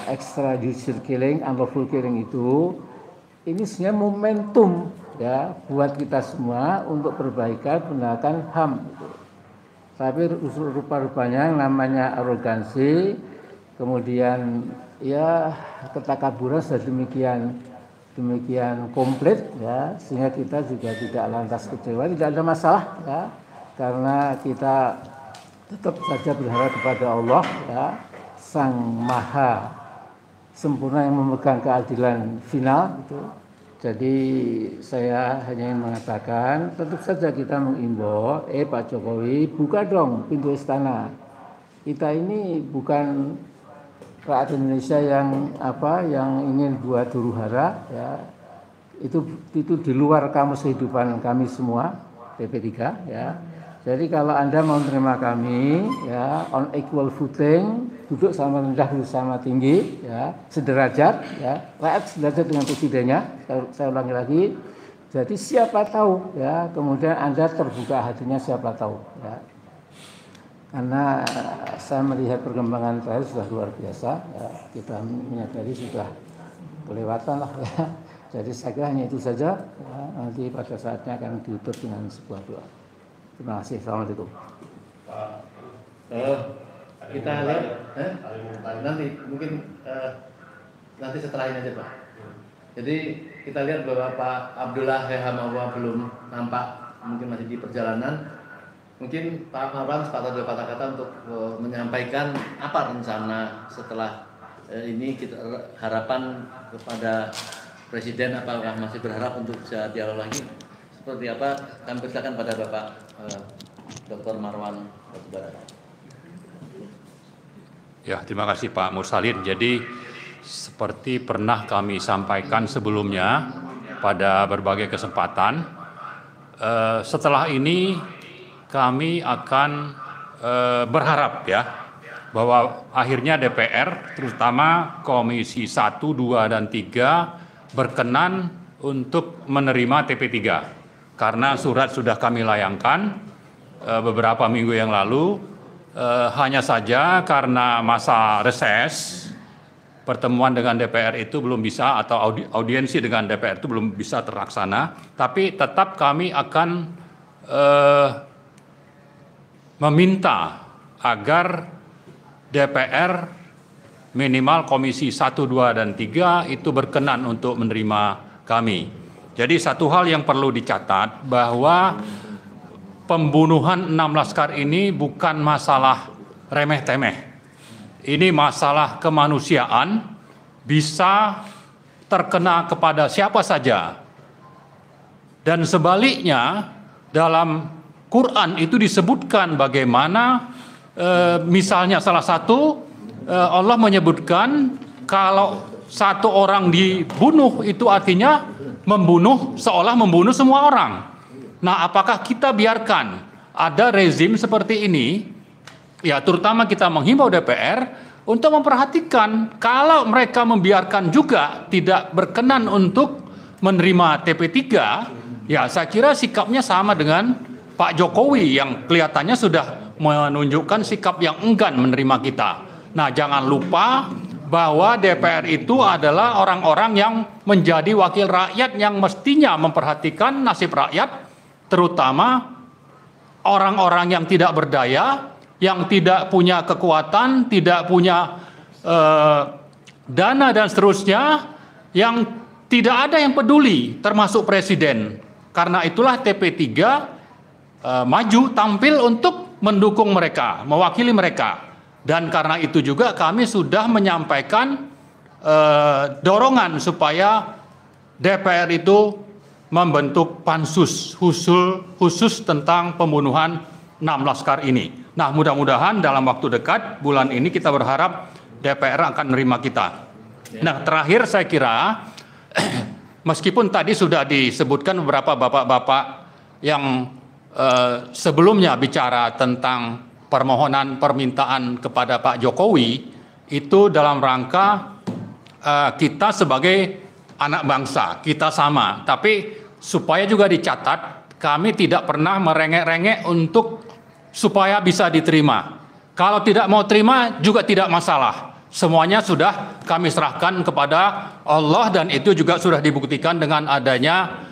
extrajudicial killing, unlawful killing itu, ini sebenarnya momentum ya buat kita semua untuk perbaikan penegakan HAM. Tapi rupa-rupanya yang namanya arogansi, kemudian ya ketakaburan sudah demikian komplit ya, sehingga kita juga tidak lantas kecewa, tidak ada masalah ya, karena kita tetap saja berharap kepada Allah ya, Sang Maha Sempurna yang memegang keadilan final gitu. Jadi saya hanya ingin mengatakan, tentu saja kita mengimbau, Pak Jokowi, buka dong pintu istana. Kita ini bukan rakyat Indonesia yang ingin buat huru hara ya. Itu di luar kamus kehidupan kami semua PP3 ya. Jadi kalau Anda mau menerima kami ya on equal footing, duduk sama rendah bersama tinggi ya, sederajat ya, rakyat sederajat dengan presidennya. Saya ulangi lagi. Jadi siapa tahu ya, kemudian Anda terbuka hatinya siapa tahu ya. Karena saya melihat perkembangan terakhir sudah luar biasa ya, kita menyadari sudah kelewatan lah ya. Jadi saya kira hanya itu saja ya, nanti pada saatnya akan ditutup dengan sebuah doa. Terima kasih. Assalamualaikum. Kita lihat nanti mungkin nanti setelah ini aja Pak. Jadi kita lihat bahwa Pak Abdullah Hamawa belum nampak, mungkin masih di perjalanan. Mungkin Pak Marwan sepatah dua patah kata untuk menyampaikan apa rencana setelah ini, kita harapan kepada Presiden, apakah masih berharap untuk bisa dialog lagi? Seperti apa? Kami persilakan pada Bapak Dr. Marwan Batubara. Ya, terima kasih Pak Mursalin. Jadi seperti pernah kami sampaikan sebelumnya pada berbagai kesempatan, setelah ini kami akan berharap ya bahwa akhirnya DPR, terutama Komisi 1, 2, dan 3 berkenan untuk menerima TP3. Karena surat sudah kami layangkan beberapa minggu yang lalu, hanya saja karena masa reses, pertemuan dengan DPR itu belum bisa, atau audiensi dengan DPR itu belum bisa terlaksana, tapi tetap kami akan meminta agar DPR minimal Komisi 1, 2, dan 3 itu berkenan untuk menerima kami. Jadi satu hal yang perlu dicatat bahwa pembunuhan 6 laskar ini bukan masalah remeh-temeh. Ini masalah kemanusiaan, bisa terkena kepada siapa saja. Dan sebaliknya dalam Quran itu disebutkan bagaimana misalnya salah satu Allah menyebutkan kalau satu orang dibunuh itu artinya membunuh, seolah membunuh semua orang. Nah, apakah kita biarkan ada rezim seperti ini? Ya, terutama kita menghimbau DPR untuk memperhatikan kalau mereka membiarkan juga tidak berkenan untuk menerima TP3, ya saya kira sikapnya sama dengan Pak Jokowi yang kelihatannya sudah menunjukkan sikap yang enggan menerima kita. Nah, jangan lupa bahwa DPR itu adalah orang-orang yang menjadi wakil rakyat yang mestinya memperhatikan nasib rakyat, terutama orang-orang yang tidak berdaya, yang tidak punya kekuatan, tidak punya dana dan seterusnya, yang tidak ada yang peduli, termasuk Presiden. Karena itulah TP3 maju tampil untuk mendukung mereka, mewakili mereka. Dan karena itu juga kami sudah menyampaikan dorongan supaya DPR itu membentuk pansus khusus tentang pembunuhan 6 laskar ini. Nah, mudah-mudahan dalam waktu dekat, bulan ini kita berharap DPR akan menerima kita. Nah, terakhir saya kira, meskipun tadi sudah disebutkan beberapa bapak-bapak yang sebelumnya bicara tentang permintaan kepada Pak Jokowi itu dalam rangka kita sebagai anak bangsa, kita sama. Tapi supaya juga dicatat, kami tidak pernah merengek-rengek untuk supaya bisa diterima. Kalau tidak mau terima juga tidak masalah. Semuanya sudah kami serahkan kepada Allah dan itu juga sudah dibuktikan dengan adanya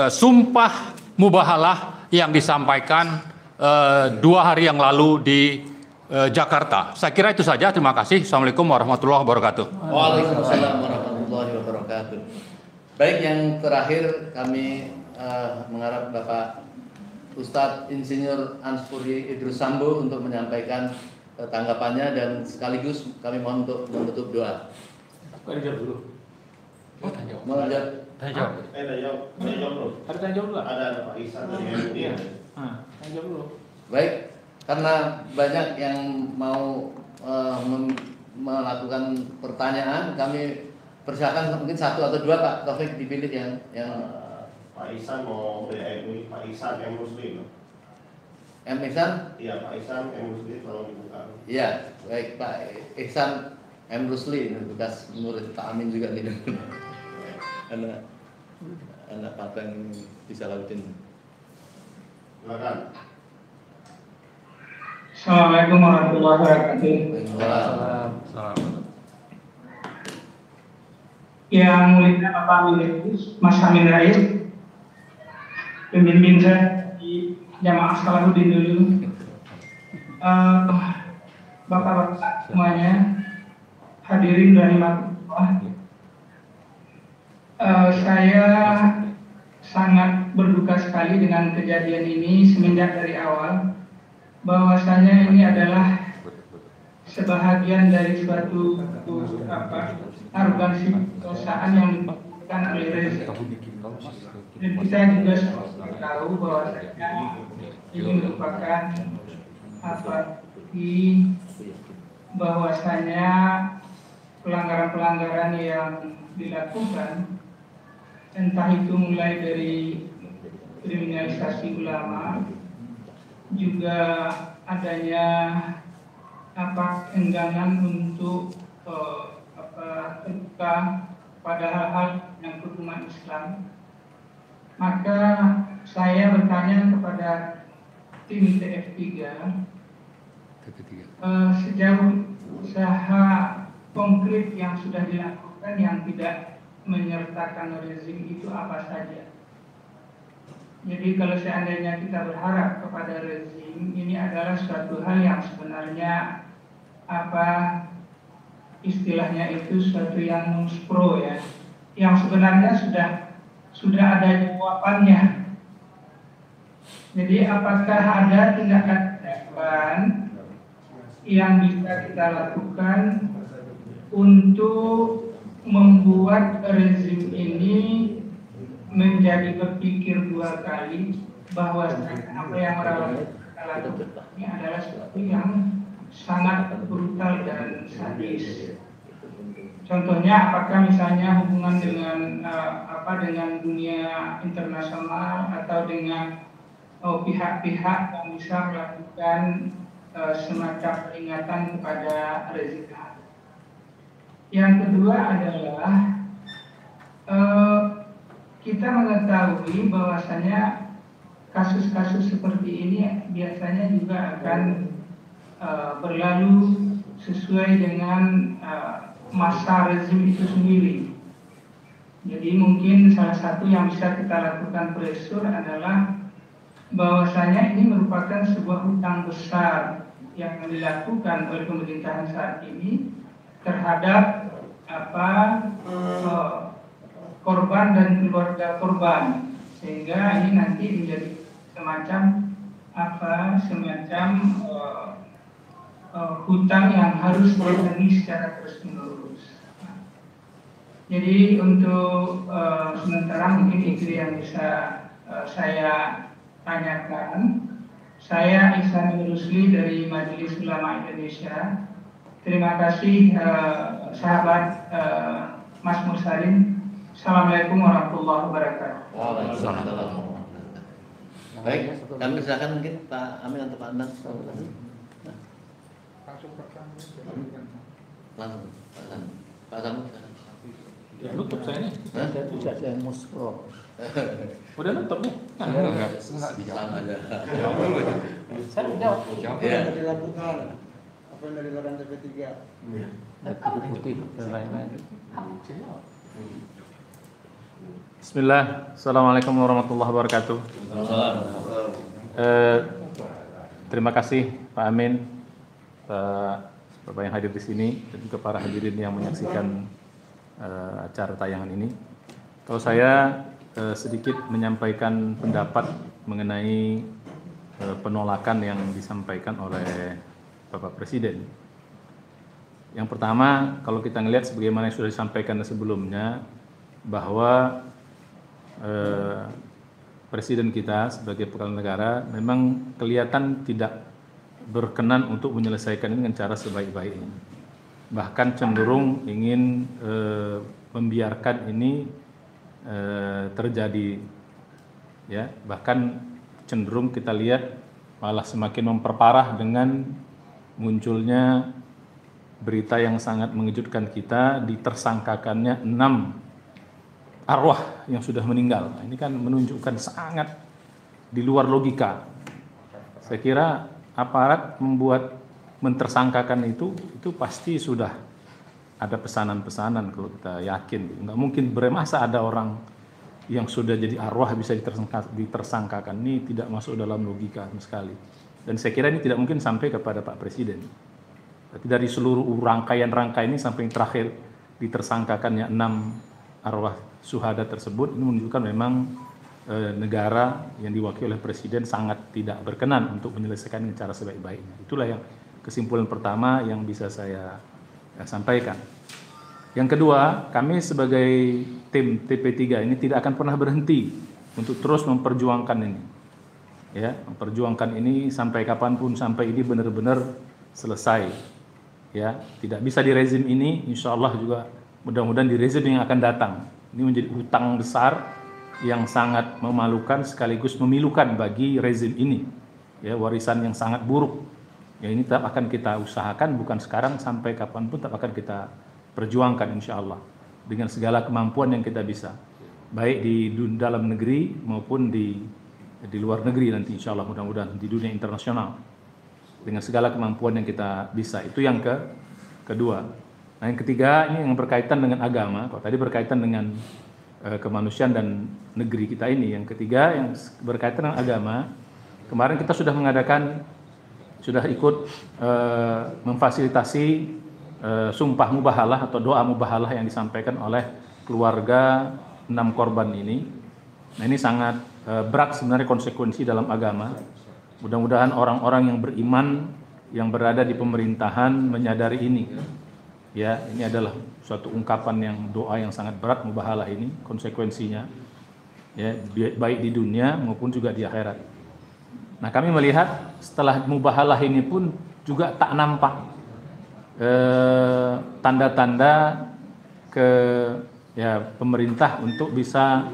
sumpah mubahalah yang disampaikan 2 hari yang lalu di Jakarta. Saya kira itu saja. Terima kasih. Assalamualaikum warahmatullahi wabarakatuh. Waalaikumsalam warahmatullahi wabarakatuh. Baik, yang terakhir kami mengharap Bapak Ustadz Insinyur Anspuri Idrus Sambo untuk menyampaikan tanggapannya dan sekaligus kami mohon untuk menutup doa. Kok dijawab dulu? Oh, tanya jawab. Mau jawab? Tanya jawab. Tanya jawab dulu. Harus tanya jawab dulu. Ada Pak Ihsan dari MUI. Tanya jawab dulu. Baik, karena banyak yang mau melakukan pertanyaan, kami persilakan mungkin 1 atau 2 Pak Taufik dipilih yang Pak Ihsan mau dari MUI, Pak Ihsan M. Muslim. M. Ihsan? Iya, Pak Ihsan M. Muslim tolong dibuka. Iya, baik Pak Ihsan M. Rusli, bekas murid Pak Amin juga nih. anak Pateng di Salahuddin. Silakan. Assalamualaikum warahmatullahi wabarakatuh. Waalaikumsalam. Yang mulia Bapak Amin Mas Amin Rais, pemimpin saya di Jamaah Salahuddin dulu. Bapak-bapak semuanya, hadirin rahimakumullah. Saya sangat berduka sekali dengan kejadian ini semenjak dari awal, bahwasanya ini adalah sebahagian dari suatu arogansi perusahaan yang dilakukan oleh rezim. Dan kita juga tahu bahwasanya ini merupakan bahwasanya pelanggaran-pelanggaran yang dilakukan, entah itu mulai dari kriminalisasi ulama, juga adanya engganan untuk terbuka pada hal-hal yang berhubungan Islam. Maka saya bertanya kepada tim TF3, sejauh usaha konkret yang sudah dilakukan yang tidak menyertakan rezim itu apa saja. Jadi kalau seandainya kita berharap kepada rezim, ini adalah suatu hal yang sebenarnya istilahnya itu suatu yang muspro ya, yang sebenarnya sudah ada jawabannya. Jadi apakah ada tindakan yang bisa kita lakukan untuk membuat rezim ini menjadi berpikir 2 kali bahwa apa yang kita lakukan ini adalah sesuatu yang sangat brutal dan sadis. Contohnya, apakah misalnya hubungan dengan dengan dunia internasional atau dengan pihak-pihak yang bisa melakukan semacam peringatan kepada rezim. Yang kedua adalah kita mengetahui bahwasanya kasus-kasus seperti ini biasanya juga akan berlalu sesuai dengan masa rezim itu sendiri. Jadi mungkin salah satu yang bisa kita lakukan pressure adalah bahwasanya ini merupakan sebuah hutang besar yang dilakukan oleh pemerintahan saat ini terhadap korban dan keluarga korban, sehingga ini nanti menjadi semacam hutang yang harus ditagih secara terus-menerus. Jadi untuk sementara mungkin itu yang bisa saya tanyakan. Saya Ihsan Rusli dari Majelis Ulama Indonesia. Terima kasih sahabat Mas Mursalin. Assalamualaikum warahmatullahi wabarakatuh. Waalaikumsalam. Baik, kami silakan mungkin Pak Amin atau Pak Anang. Langsung pertama. Langsung, Pak Samu. Ya, nutup saya nih. Saya tidak saya muspro. Udah nutup nih. Enggak aja. Saya jawab. Apa yang tadi dilakukan? Apa yang dari laporan TP3? Putih dan lain-lain. Bismillah, Assalamualaikum warahmatullahi wabarakatuh. Terima kasih Pak Amin, Bapak yang hadir di sini, dan juga para hadirin yang menyaksikan acara tayangan ini. Kalau saya sedikit menyampaikan pendapat mengenai penolakan yang disampaikan oleh Bapak Presiden. Yang pertama, kalau kita melihat sebagaimana yang sudah disampaikan sebelumnya, bahwa Presiden kita sebagai kepala negara memang kelihatan tidak berkenan untuk menyelesaikan ini dengan cara sebaik-baiknya. Bahkan cenderung ingin membiarkan ini terjadi, ya. Bahkan cenderung kita lihat malah semakin memperparah dengan munculnya berita yang sangat mengejutkan kita, ditersangkakannya 6 arwah yang sudah meninggal. Ini kan menunjukkan sangat di luar logika. Saya kira aparat membuat mentersangkakan itu pasti sudah ada pesanan-pesanan kalau kita yakin. Nggak mungkin bermasa ada orang yang sudah jadi arwah bisa ditersangkakan. Ini tidak masuk dalam logika sama sekali. Dan saya kira ini tidak mungkin sampai kepada Pak Presiden. Tapi dari seluruh rangkaian-rangkaian ini sampai yang terakhir ditersangkakannya 6 arwah syuhada tersebut, ini menunjukkan memang negara yang diwakili oleh Presiden sangat tidak berkenan untuk menyelesaikan dengan cara sebaik-baiknya. Itulah yang kesimpulan pertama yang bisa saya sampaikan. Yang kedua, kami sebagai tim TP3 ini tidak akan pernah berhenti untuk terus memperjuangkan ini. Ya, memperjuangkan ini sampai kapanpun, sampai ini benar-benar selesai. Ya, tidak bisa di rezim ini, insya Allah juga mudah-mudahan di rezim yang akan datang. Ini menjadi hutang besar yang sangat memalukan sekaligus memilukan bagi rezim ini. Ya, warisan yang sangat buruk. Ya, ini tetap akan kita usahakan, bukan sekarang, sampai kapanpun tetap akan kita perjuangkan insya Allah dengan segala kemampuan yang kita bisa, baik di dalam negeri maupun di luar negeri nanti insya Allah, mudah-mudahan di dunia internasional dengan segala kemampuan yang kita bisa. Itu yang kedua. Nah, yang ketiga ini yang berkaitan dengan agama. Kalau tadi berkaitan dengan kemanusiaan dan negeri kita ini, yang ketiga yang berkaitan dengan agama. Kemarin kita sudah ikut memfasilitasi sumpah mubahalah atau doa mubahalah yang disampaikan oleh keluarga 6 korban ini. Nah, ini sangat berat sebenarnya konsekuensi dalam agama. Mudah-mudahan orang-orang yang beriman yang berada di pemerintahan menyadari ini. Ya, ini adalah suatu ungkapan yang doa yang sangat berat mubahalah ini konsekuensinya. Ya, baik di dunia maupun juga di akhirat. Nah, kami melihat setelah mubahalah ini pun juga tak nampak tanda-tanda pemerintah untuk bisa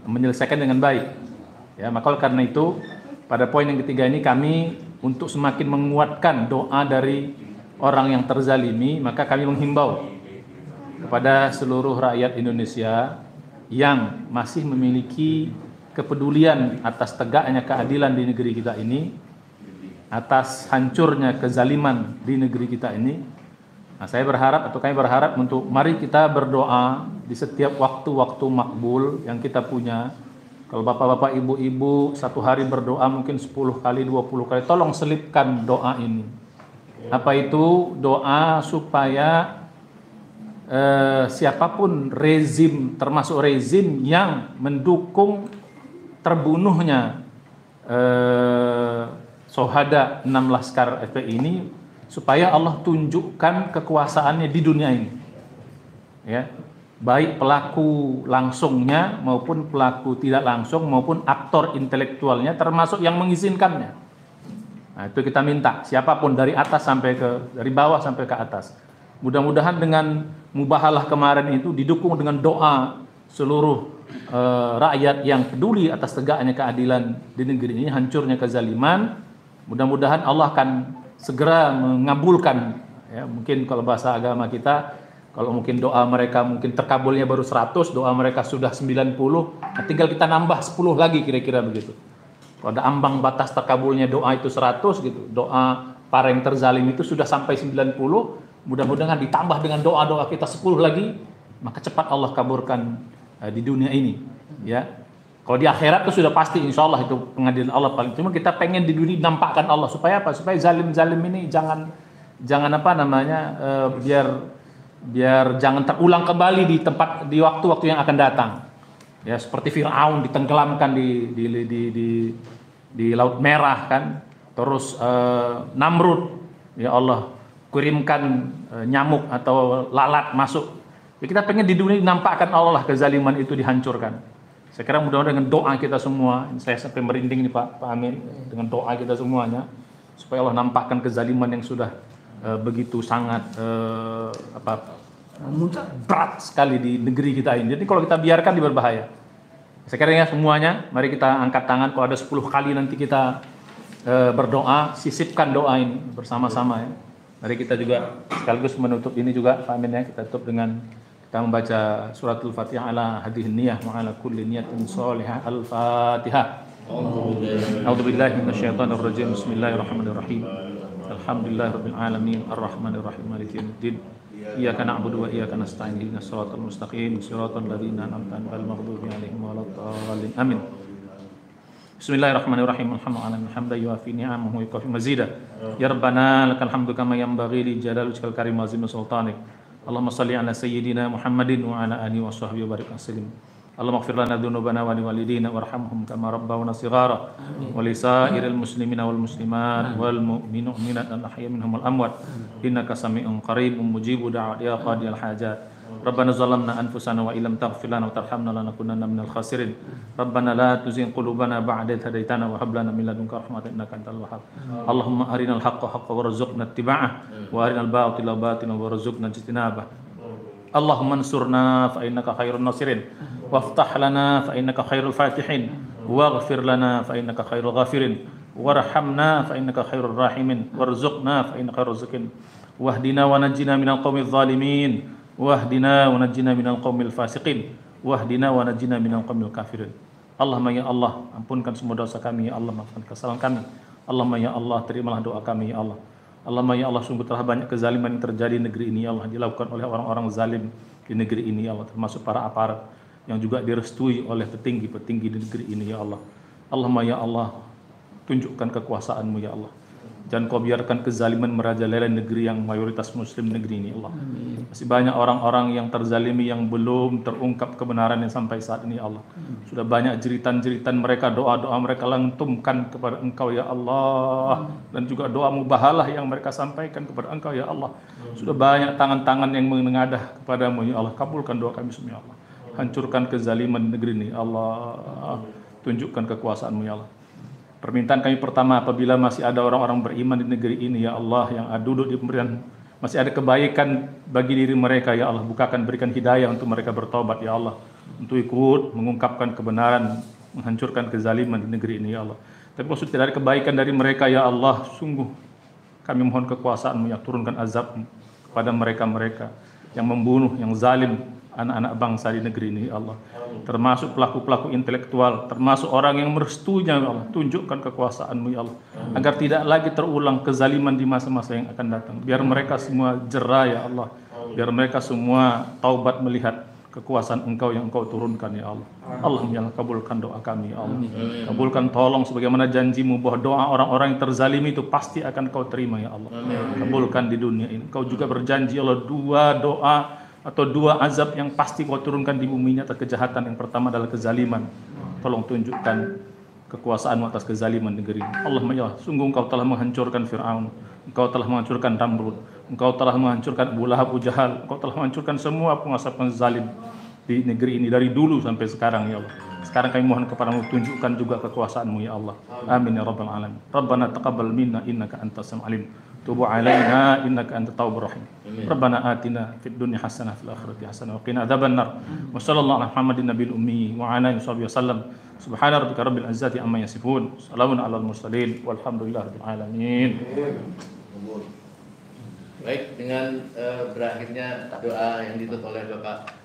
menyelesaikan dengan baik. Ya, maka karena itu pada poin yang ketiga ini kami untuk semakin menguatkan doa dari orang yang terzalimi, maka kami menghimbau kepada seluruh rakyat Indonesia yang masih memiliki kepedulian atas tegaknya keadilan di negeri kita ini, atas hancurnya kezaliman di negeri kita ini. Nah, kami berharap untuk mari kita berdoa di setiap waktu-waktu makbul yang kita punya. Kalau bapak-bapak, ibu-ibu satu hari berdoa mungkin 10 kali, 20 kali, tolong selipkan doa ini. Apa itu? Doa supaya siapapun rezim, termasuk rezim yang mendukung terbunuhnya syuhada 6 laskar FPI ini, supaya Allah tunjukkan kekuasaannya di dunia ini. Ya, baik pelaku langsungnya maupun pelaku tidak langsung maupun aktor intelektualnya termasuk yang mengizinkannya. Nah, itu kita minta siapapun dari bawah sampai ke atas. Mudah-mudahan dengan mubahalah kemarin itu didukung dengan doa seluruh rakyat yang peduli atas tegaknya keadilan di negeri ini, hancurnya kezaliman. Mudah-mudahan Allah akan segera mengabulkan, ya, mungkin kalau bahasa agama kita, kalau mungkin doa mereka mungkin terkabulnya baru 100, doa mereka sudah 90, nah tinggal kita nambah 10 lagi kira-kira begitu. Kalau ada ambang batas terkabulnya doa itu 100 gitu, doa para yang terzalim itu sudah sampai 90, mudah-mudahan ditambah dengan doa-doa kita 10 lagi, maka cepat Allah kabulkan di dunia ini, ya. Kalau di akhirat itu sudah pasti, insya Allah itu pengadilan Allah paling. Cuma kita pengen di dunia nampakkan Allah supaya apa? Supaya zalim-zalim ini jangan apa namanya, biar jangan terulang kembali di waktu-waktu yang akan datang. Ya, seperti Firaun ditenggelamkan di Laut Merah kan. Terus Namrud, ya Allah kirimkan nyamuk atau lalat masuk. Ya, kita pengen di dunia nampakkan Allah kezaliman itu dihancurkan. Saya kira mudah-mudahan dengan doa kita semua, saya sampai merinding nih Pak Amin, dengan doa kita semuanya supaya Allah nampakkan kezaliman yang sudah begitu sangat berat sekali di negeri kita ini. Jadi kalau kita biarkan dia berbahaya. Saya kira ya semuanya, mari kita angkat tangan. Kalau ada 10 kali nanti kita berdoa, sisipkan doa ini bersama-sama ya. Mari kita juga sekaligus menutup ini juga Pak Amin ya, kita tutup dengan kita membaca suratul Fatihah ala hadhihi niyyah wa ala kulli niyatin shalihah. Al-Fatihah. A'udzubillahi minasyaitonir rajim. Bismillahirrahmanirrahim. Alhamdulillahirabbil alamin arrahmanir rahim maliki yaumiddin. Iyyaka na'budu wa iyyaka nasta'in ihdinas siratal mustaqim siratal ladzina an'amta 'alaihim ghairil maghdubi 'alaihim waladdallin. Amin. Bismillahirrahmanirrahim. Alhamdulillah yuafi ni'amahu wa yukafi mazida. Ya Rabbana lakal hamdu kama yanbaghi li jalali wajhikal karim wa 'azimi sultanik. Allahumma salli ala sayyidina Muhammadin wa ala alihi wa sahbihi wa barik wasallim. Allahumma ighfir lana dzunubana wa liwalidina warhamhum kama rabbawna shighara wa li sa'iril muslimina wal muslimat wal mu'minina wal mu'minat al ahya minhum wal amwat innaka sami'un qaribun mujibu da'wat ya qadiyal hajat. Rabbana zalamna anfusana wa illam taghfir lana wa tarhamna lanakunanna minal khasirin. Rabbana la tuzigh qulubana ba'da idh hadaytana wa hab lana min ladunka rahmatan innaka antal wahhab. Allahumma arinal haqqa haqqan warzuqna ittiba'ah wa arinal batila batilan warzuqna ijtinabah. Allahumma ansurna fa innaka khairun nasirin waftah lana fa innaka khairul fatihin waghfir lana fa innaka khairul ghafirin warhamna fa innaka khairur rahimin warzuqna fa innaka khairur raziqin wahdina wa najjina minal qaumiz zalimin wahdina wa najjina minal qaumil fasiqin wahdina wa najjina minal qaumil kafirin. Allahumma ya Allah, ampunkan semua dosa kami ya Allah, maafkan kesalahan kami. Allahumma ya Allah, terimalah doa kami ya Allah. Allahumma ya Allah, sungguh telah banyak kezaliman yang terjadi di negeri ini ya Allah, dilakukan oleh orang-orang zalim di negeri ini ya Allah, termasuk para aparat yang juga direstui oleh petinggi-petinggi di negeri ini ya Allah. Allahumma ya Allah, tunjukkan kekuasaan-Mu ya Allah. Jangan Kau biarkan kezaliman merajalela negeri yang mayoritas muslim negeri ini Allah. Masih banyak orang-orang yang terzalimi yang belum terungkap kebenarannya sampai saat ini ya Allah. Sudah banyak jeritan-jeritan mereka, doa-doa mereka lantumkan kepada Engkau ya Allah, dan juga doa mubahalah yang mereka sampaikan kepada Engkau ya Allah. Sudah banyak tangan-tangan yang menengadah kepadamu ya Allah. Kabulkan doa kami semua ya Allah. Hancurkan kezaliman negeri ini Allah. Tunjukkan kekuasaan-Mu ya Allah. Permintaan kami pertama, apabila masih ada orang-orang beriman di negeri ini ya Allah, yang duduk di pemerintahan, masih ada kebaikan bagi diri mereka ya Allah, bukakan, berikan hidayah untuk mereka bertobat ya Allah, untuk ikut mengungkapkan kebenaran, menghancurkan kezaliman di negeri ini ya Allah. Tapi kalau sudah tidak ada kebaikan dari mereka ya Allah, sungguh kami mohon kekuasaan-Mu yang turunkan azab kepada mereka-mereka yang membunuh, yang zalim anak-anak bangsa di negeri ini ya Allah, termasuk pelaku-pelaku intelektual, termasuk orang yang merestuinya ya Allah. Tunjukkan kekuasaan-Mu ya Allah, agar tidak lagi terulang kezaliman di masa-masa yang akan datang. Biar mereka semua jera ya Allah, biar mereka semua taubat melihat kekuasaan Engkau yang Engkau turunkan ya Allah. Allahumma ya Allah, kabulkan doa kami ya Allah. Kabulkan, tolong sebagaimana janji-Mu bahwa doa orang-orang yang terzalimi itu pasti akan Kau terima ya Allah. Kabulkan di dunia ini. Kau juga berjanji ya Allah, 2 doa atau 2 azab yang pasti Kau turunkan di bumi ini atas kejahatan. Yang pertama adalah kezaliman. Tolong tunjukkan kekuasaan-Mu atas kezaliman negeri. Allahumma ya Allah, sungguh Engkau telah menghancurkan Firaun, Engkau telah menghancurkan Namrud, Engkau telah menghancurkan Abu Lahab, Abu Jahal, Engkau telah menghancurkan semua penguasa-penguasa zalim di negeri ini dari dulu sampai sekarang ya Allah. Sekarang kami mohon kepadamu, tunjukkan juga kekuasaan-Mu ya Allah. Amin ya rabbal alamin. Rabbana taqabbal minna innaka antas samiul alim. Tubu alaina innaka antat tawwabur rahim. Rabbana atina fid dunya hasanah fil akhirati hasanah wa qina adzabannar. Wa sallallahu ala Muhammadin nabiyil ummi wa ala alihi wasallam. Subhana rabbika rabbil izzati amma yasifun. Salamun alal mursalin walhamdulillahi rabbil alamin. Baik, dengan berakhirnya doa yang ditutup oleh Bapak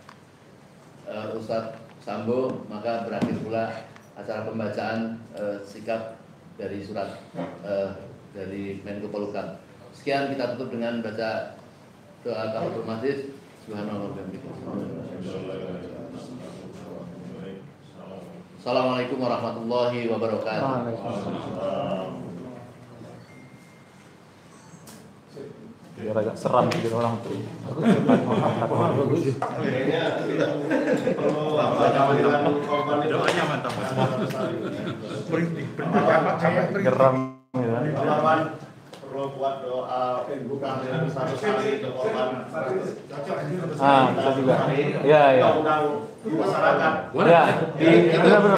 Ustadz Sambo, maka berakhir pula acara pembacaan sikap dari surat dari Menko Polhukam. Sekian, kita tutup dengan baca doa kafaratul majlis. Subhanallah. Assalamualaikum warahmatullahi wabarakatuh. Biar agak seram jadi orang tuh. Doanya mantap. Geram ya. Perlu buat doa bukan dengan satu kali ke korban. Bisa juga. Iya, iya. Undang-undang masyarakat. Ya, benar-benar.